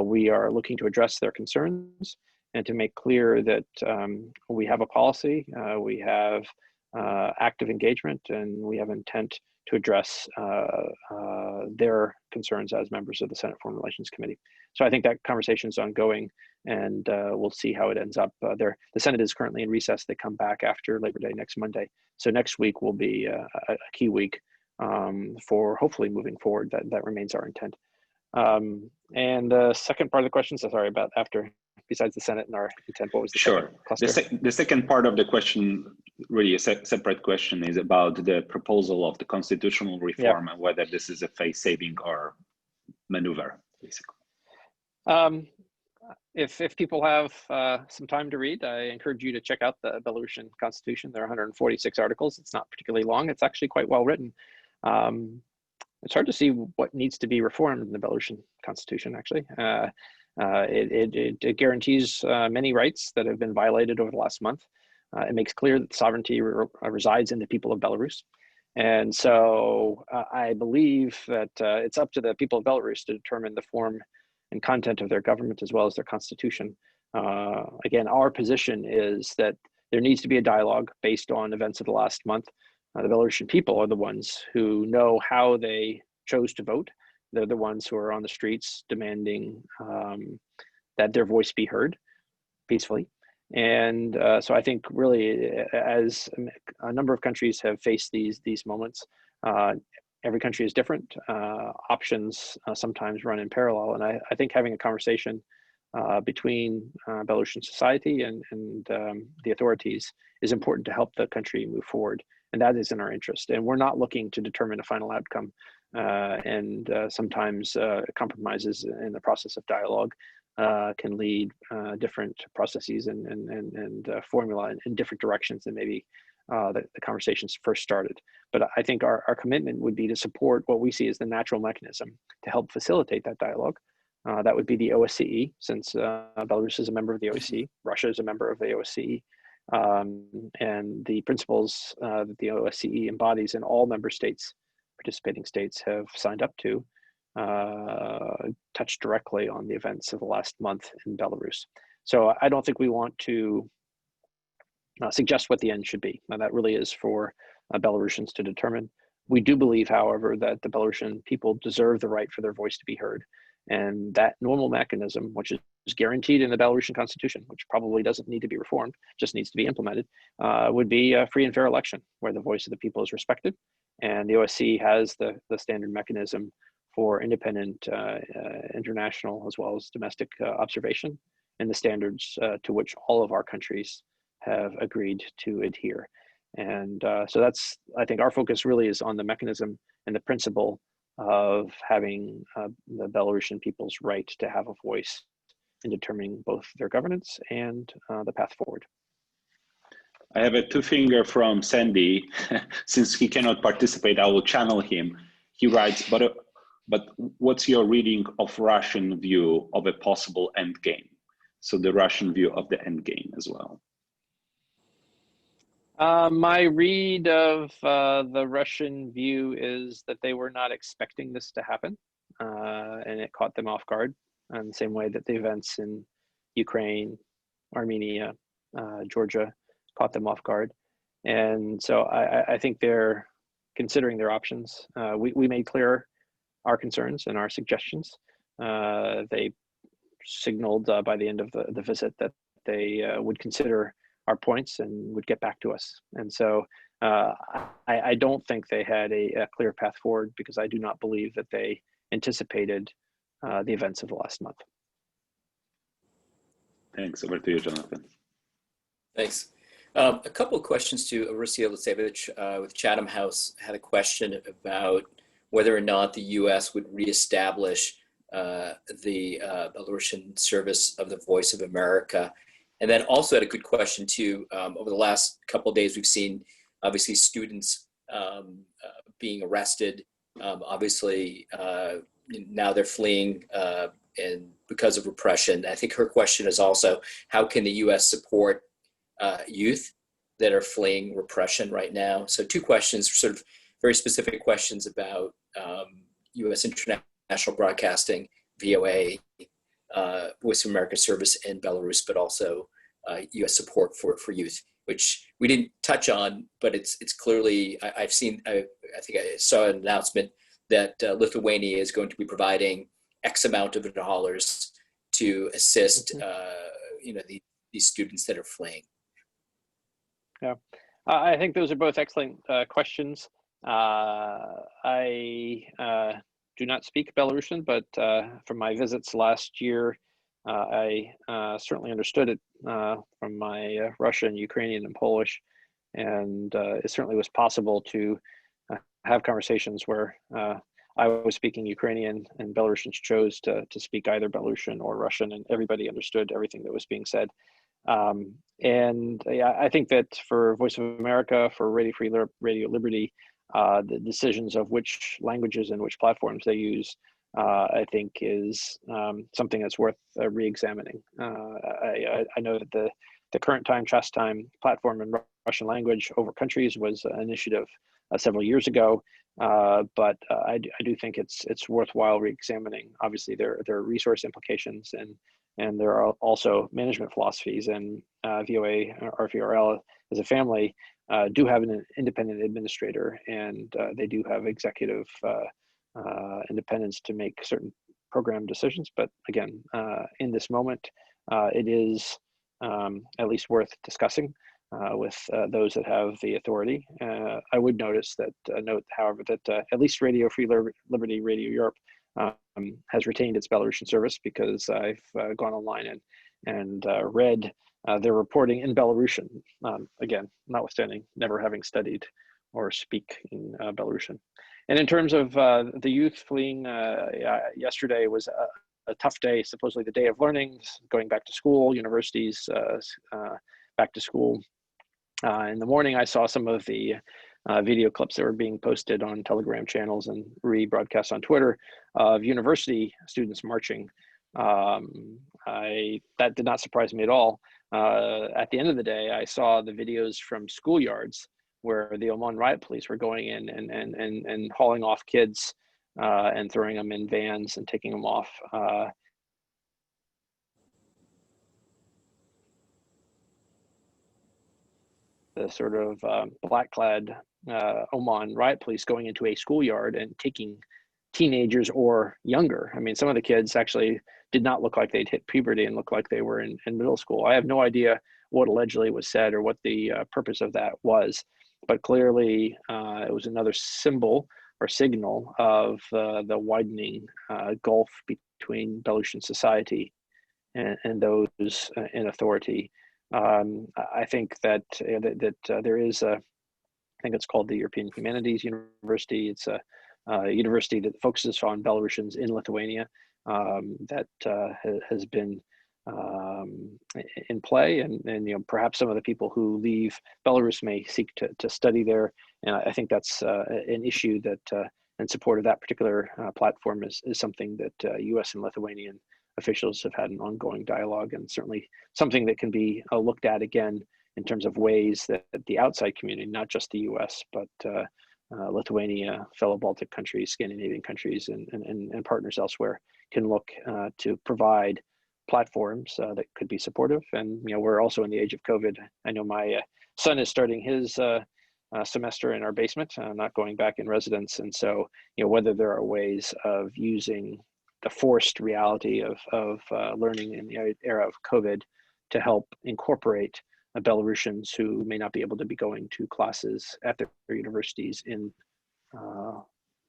we are looking to address their concerns and to make clear that we have a policy, we have active engagement, and we have intent to address their concerns as members of the Senate Foreign Relations Committee. So I think that conversation is ongoing, and we'll see how it ends up. The Senate is currently in recess. They come back after Labor Day next Monday. So next week will be a key week for hopefully moving forward. That remains our intent. And the second part of the question, so sorry, about after, besides the Senate and our intent, what was the Sure. The second part of the question, really a separate question, is about the proposal of the constitutional reform and whether this is a face-saving or maneuver, basically. If people have some time to read, I encourage you to check out the Belarusian Constitution. There are 146 articles. It's not particularly long. It's actually quite well written. It's hard to see what needs to be reformed in the Belarusian Constitution, actually. It guarantees many rights that have been violated over the last month. It makes clear that sovereignty resides in the people of Belarus. And so I believe that it's up to the people of Belarus to determine the form and content of their government as well as their constitution. Again, our position is that there needs to be a dialogue based on events of the last month. The Belarusian people are the ones who know how they chose to vote. They're the ones who are on the streets demanding that their voice be heard peacefully. And so I think really, as a number of countries have faced these moments, every country is different. Options sometimes run in parallel. And I think having a conversation between Belarusian society and the authorities is important to help the country move forward. And that is in our interest. And we're not looking to determine a final outcome. And sometimes compromises in the process of dialogue can lead different processes and formula in different directions than maybe the conversations first started. But I think our commitment would be to support what we see as the natural mechanism to help facilitate that dialogue. That would be the OSCE, since Belarus is a member of the OSCE, Russia is a member of the OSCE, and the principles that the OSCE embodies in all member states, participating states, have signed up to, touch directly on the events of the last month in Belarus. So I don't think we want to suggest what the end should be. Now, that really is for Belarusians to determine. We do believe, however, that the Belarusian people deserve the right for their voice to be heard. And that normal mechanism, which is guaranteed in the Belarusian constitution, which probably doesn't need to be reformed, just needs to be implemented, would be a free and fair election where the voice of the people is respected. And the OSCE has the standard mechanism for independent international as well as domestic observation, and the standards to which all of our countries have agreed to adhere. And so that's, I think our focus really is on the mechanism and the principle of having the Belarusian people's right to have a voice in determining both their governance and the path forward. I have a two finger from Sandy. Since he cannot participate, I will channel him. He writes, but what's your reading of Russian view of a possible end game? So the Russian view of the end game as well. My read of the Russian view is that they were not expecting this to happen, and it caught them off guard in the same way that the events in Ukraine, Armenia, Georgia caught them off guard. And so I think they're considering their options. We made clear our concerns and our suggestions. They signaled by the end of the visit that they would consider our points and would get back to us. And so I don't think they had a clear path forward, because I do not believe that they anticipated the events of the last month. Thanks. Over to you, Jonathan. Thanks. A couple of questions to Russia Lusevich with Chatham House had a question about whether or not the U.S. would reestablish the Belarusian service of the Voice of America. And then also had a good question too. Over the last couple of days, we've seen obviously students being arrested. Obviously, now they're fleeing and because of repression. I think her question is also, how can the U.S. support youth that are fleeing repression right now? So two questions, sort of very specific questions about U.S. international broadcasting, VOA, Voice of America service in Belarus, but also U.S. support for youth, which we didn't touch on, but it's clearly, I think I saw an announcement that Lithuania is going to be providing X amount of dollars to assist these students that are fleeing. Yeah, I think those are both excellent questions. I do not speak Belarusian, but from my visits last year, I certainly understood it from my Russian, Ukrainian, and Polish, and it certainly was possible to have conversations where I was speaking Ukrainian and Belarusians chose to speak either Belarusian or Russian, and everybody understood everything that was being said. And yeah, I think that for Voice of America, for Radio Free Radio Liberty, the decisions of which languages and which platforms they use, I think is something that's worth re-examining. I know that the current time, chess time platform in Russian language over countries was an initiative several years ago, but I do think it's worthwhile re-examining. Obviously, there are resource implications, and there are also management philosophies, and VOA or VRL as a family do have an independent administrator, and they do have executive independence to make certain program decisions. But again, in this moment, it is at least worth discussing with those that have the authority. I would note, however, that at least Radio Free Liberty, Radio Europe has retained its Belarusian service, because I've gone online and read their reporting in Belarusian. Again, notwithstanding never having studied or speak in Belarusian. And in terms of the youth fleeing, yesterday was a tough day, supposedly the day of learning, going back to school, universities back to school. In the morning, I saw some of the video clips that were being posted on Telegram channels and rebroadcast on Twitter of university students marching. That did not surprise me at all. At the end of the day, I saw the videos from schoolyards where the Oman riot police were going in and hauling off kids and throwing them in vans and taking them off. The sort of black-clad Oman riot police going into a schoolyard and taking teenagers or younger. I mean, some of the kids actually did not look like they'd hit puberty and looked like they were in middle school. I have no idea what allegedly was said or what the purpose of that was, but clearly it was another symbol or signal of the widening gulf between Belarusian society and those in authority. I think that there is I think it's called the European Humanities University. It's a university that focuses on Belarusians in Lithuania that has been in play, and perhaps some of the people who leave Belarus may seek to study there, and I think that's an issue that in support of that particular platform is something that U.S. and Lithuanian officials have had an ongoing dialogue, and certainly something that can be looked at again in terms of ways that the outside community, not just the U.S., but Lithuania, fellow Baltic countries, Scandinavian countries, and partners elsewhere can look to provide platforms that could be supportive. And we're also in the age of COVID. I know my son is starting his semester in our basement, not going back in residence, and so whether there are ways of using the forced reality of learning in the era of COVID to help incorporate Belarusians who may not be able to be going to classes at their universities in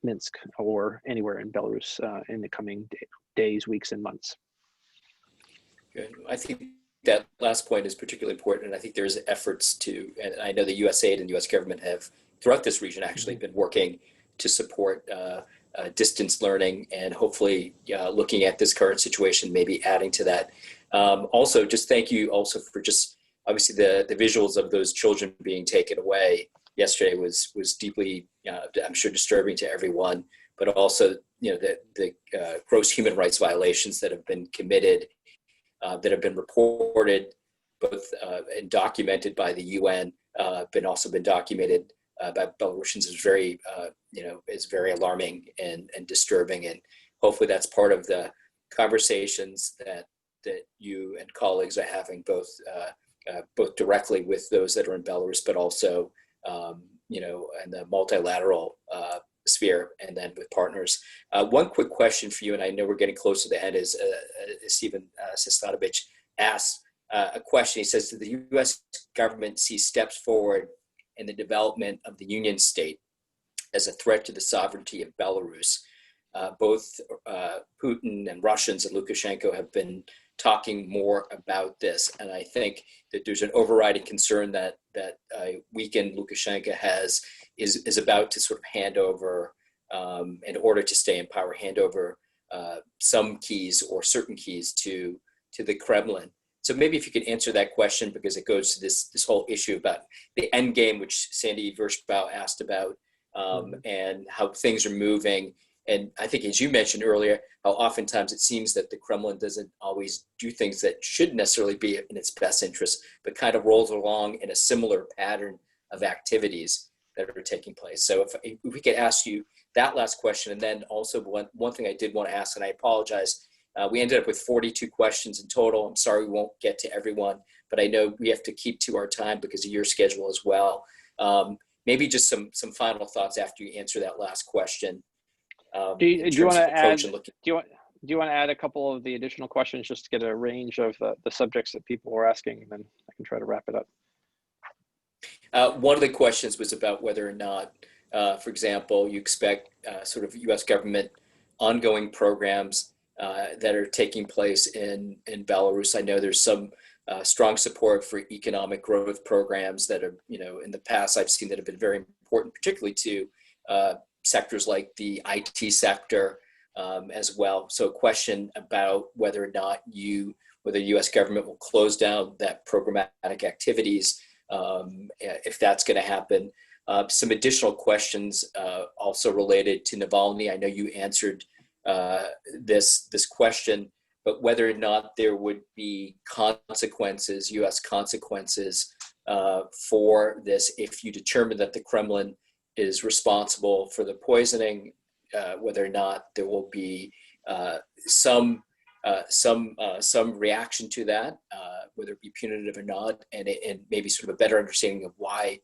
Minsk or anywhere in Belarus in the coming days, weeks, and months. Good. I think that last point is particularly important, and I think there's efforts to, and I know the USAID and the US government have, throughout this region, actually been working to support distance learning, and hopefully looking at this current situation, maybe adding to that. Also, just thank you also for just, obviously the visuals of those children being taken away yesterday was deeply, I'm sure, disturbing to everyone, but also, the gross human rights violations that have been committed, that have been reported, both and documented by the UN, also been documented by Belarusians is very, is very alarming and disturbing. And hopefully that's part of the conversations that you and colleagues are having, both directly with those that are in Belarus, but also, in the multilateral sphere, and then with partners. One quick question for you, and I know we're getting close to the end, is Stephen Sestanovich asked a question. He says, "Did the U.S. government see steps forward in the development of the Union state as a threat to the sovereignty of Belarus?" Both Putin and Russians and Lukashenko have been talking more about this, and I think that there's an overriding concern that weakened Lukashenko is about to sort of hand over, in order to stay in power, hand over some keys or certain keys to the Kremlin. So maybe if you could answer that question, because it goes to this whole issue about the end game, which Sandy Vershbow asked about, and how things are moving. And I think, as you mentioned earlier, how oftentimes it seems that the Kremlin doesn't always do things that should necessarily be in its best interest, but kind of rolls along in a similar pattern of activities that are taking place. So if we could ask you that last question, and then also one thing I did want to ask, and I apologize, we ended up with 42 questions in total. I'm sorry we won't get to everyone, but I know we have to keep to our time because of your schedule as well. Maybe just some final thoughts after you answer that last question. Do you want to add a couple of the additional questions just to get a range of the subjects that people were asking, and then I can try to wrap it up? One of the questions was about whether or not, for example, you expect sort of U.S. government ongoing programs that are taking place in Belarus. I know there's some strong support for economic growth programs that are, in the past I've seen that have been very important, particularly to sectors like the IT sector as well. So a question about whether or not whether the U.S. government will close down that programmatic activities, if that's going to happen. Some additional questions also related to Navalny. I know you answered this question, but whether or not there would be consequences, U.S. consequences for this if you determine that the Kremlin is responsible for the poisoning, whether or not there will be some reaction to that, whether it be punitive or not, and maybe sort of a better understanding of why.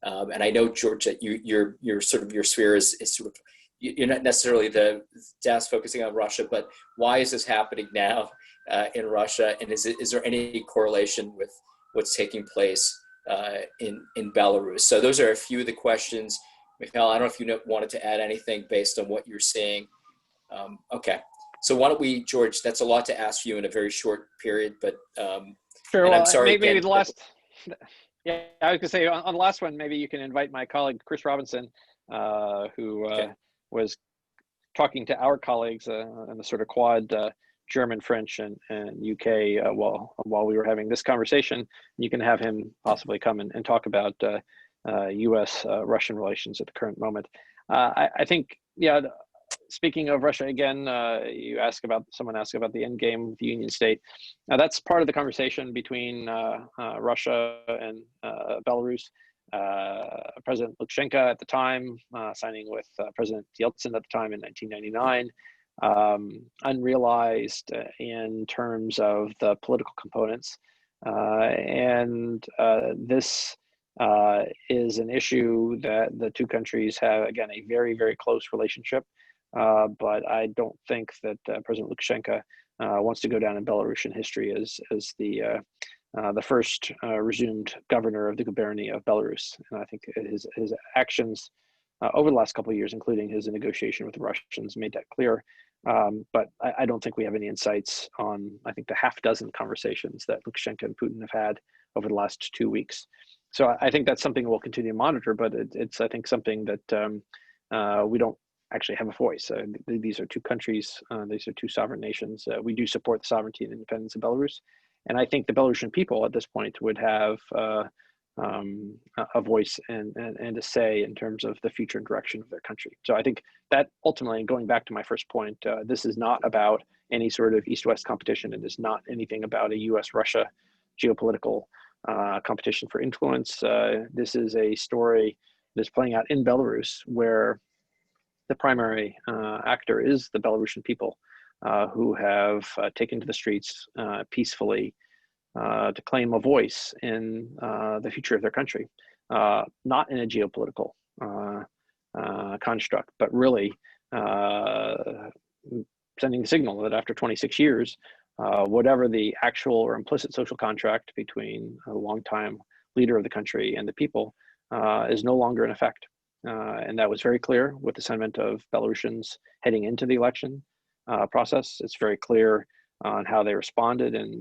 And I know, George, that your sort of your sphere is sort of, you're not necessarily the desk focusing on Russia, but why is this happening now in Russia, and is there any correlation with what's taking place in Belarus? So those are a few of the questions. Michał, I don't know if you wanted to add anything based on what you're saying. Okay, so why don't we, George? That's a lot to ask you in a very short period, but sure. Well, I'm sorry. Maybe the last. Yeah, I was gonna say on the last one, maybe you can invite my colleague Chris Robinson, who was talking to our colleagues in the sort of Quad German, French, and UK while we were having this conversation. You can have him possibly come and talk about U.S.-Russian relations at the current moment. I think, yeah, speaking of Russia again, someone asked about the end game of the Union State. Now that's part of the conversation between Russia and Belarus. President Lukashenka at the time, signing with President Yeltsin at the time in 1999, unrealized in terms of the political components. And this is an issue that the two countries have, again, a very, very close relationship. But I don't think that President Lukashenka wants to go down in Belarusian history as the first resumed governor of the gubernia of Belarus. And I think his actions over the last couple of years, including his negotiation with the Russians, made that clear. But I don't think we have any insights on, I think, the half dozen conversations that Lukashenka and Putin have had over the last 2 weeks. So I think that's something we'll continue to monitor, but it's I think, something that we don't actually have a voice. These are two countries, these are two sovereign nations. We do support the sovereignty and independence of Belarus. And I think the Belarusian people at this point would have a voice and a say in terms of the future direction of their country. So I think that ultimately, going back to my first point, this is not about any sort of East-West competition. It is not anything about a US-Russia geopolitical competition for influence. This is a story that's playing out in Belarus, where the primary actor is the Belarusian people, who have taken to the streets peacefully to claim a voice in the future of their country, not in a geopolitical construct, but really sending the signal that after 26 years, whatever the actual or implicit social contract between a longtime leader of the country and the people is no longer in effect. And that was very clear with the sentiment of Belarusians heading into the election process. It's very clear on how they responded and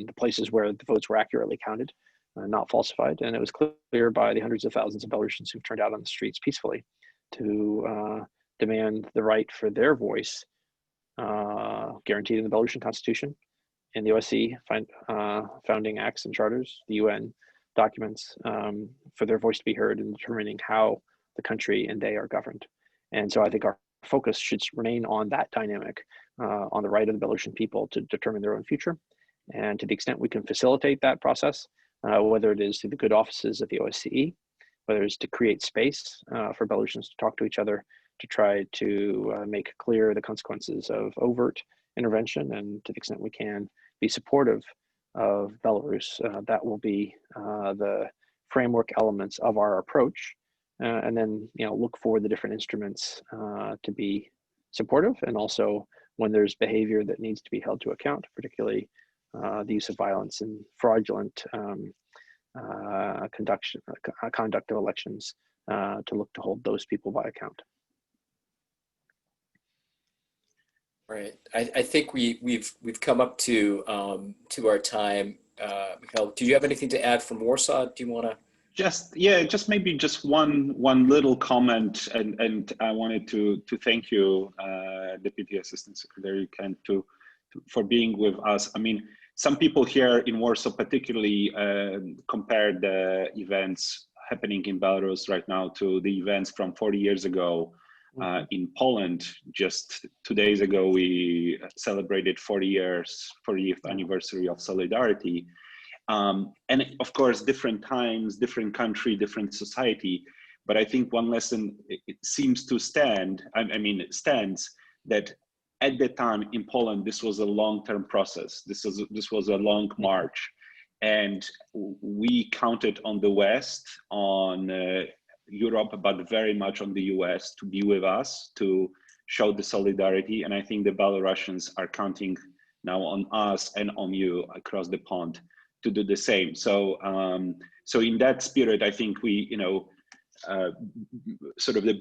the places where the votes were accurately counted, not falsified. And it was clear by the hundreds of thousands of Belarusians who've turned out on the streets peacefully to demand the right for their voice guaranteed in the Belarusian constitution, in the OSCE founding acts and charters, the UN documents, for their voice to be heard in determining how the country and they are governed. And so I think our focus should remain on that dynamic, on the right of the Belarusian people to determine their own future. And to the extent we can facilitate that process, whether it is through the good offices of the OSCE, whether it's to create space for Belarusians to talk to each other, to try to make clear the consequences of overt intervention, and to the extent we can be supportive of Belarus, that will be the framework elements of our approach. And then, look for the different instruments to be supportive, and also when there's behavior that needs to be held to account, particularly the use of violence and fraudulent conduct of elections, to look to hold those people by account. Right. I think we've come up to our time. Michał, do you have anything to add from Warsaw? Do you want to? Just maybe just one little comment, and I wanted to thank you, Deputy Assistant Secretary Kent, for being with us. I mean, some people here in Warsaw particularly compare the events happening in Belarus right now to the events from 40 years ago in Poland. Just 2 days ago, we celebrated 40th anniversary of Solidarity. And of course, different times, different country, different society. But I think one lesson it seems to stands that at the time in Poland, this was a long-term process. This was a long march, and we counted on the West, on Europe, but very much on the US to be with us, to show the solidarity. And I think the Belarusians are counting now on us and on you across the pond to do the same. So in that spirit, I think we, sort of the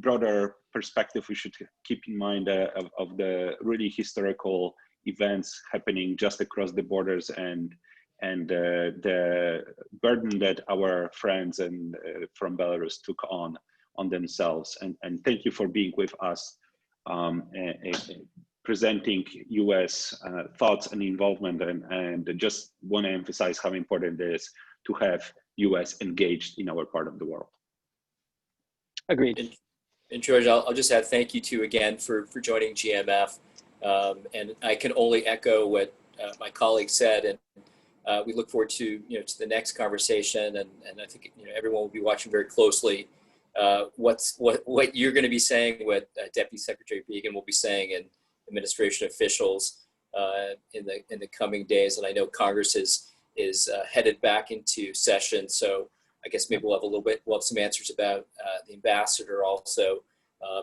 broader perspective we should keep in mind of the really historical events happening just across the borders, and the burden that our friends and from Belarus took on themselves. And thank you for being with us presenting US thoughts and involvement, and just want to emphasize how important it is to have US engaged in our part of the world. Agreed. And George, I'll just add thank you to you again for joining GMF. And I can only echo what my colleague said, and we look forward to to the next conversation, and I think everyone will be watching very closely what you're going to be saying, what Deputy Secretary Biegun will be saying, and administration officials in the coming days. And I know Congress is headed back into session, so I guess maybe we'll have some answers about the ambassador also,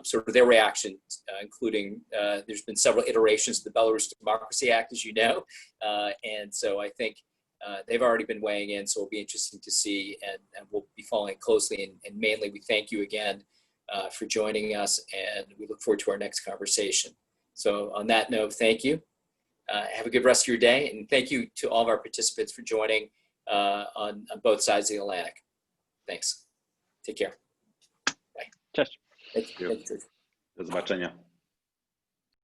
sort of their reaction, including there's been several iterations of the Belarus Democracy Act, as you know, and so I think they've already been weighing in, so it'll be interesting to see, and we'll be following closely. And mainly, we thank you again for joining us, and we look forward to our next conversation. So on that note, thank you. Have a good rest of your day, and thank you to all of our participants for joining on both sides of the Atlantic. Thanks. Take care. Bye. Cześć. Thank you. Do zobaczenia.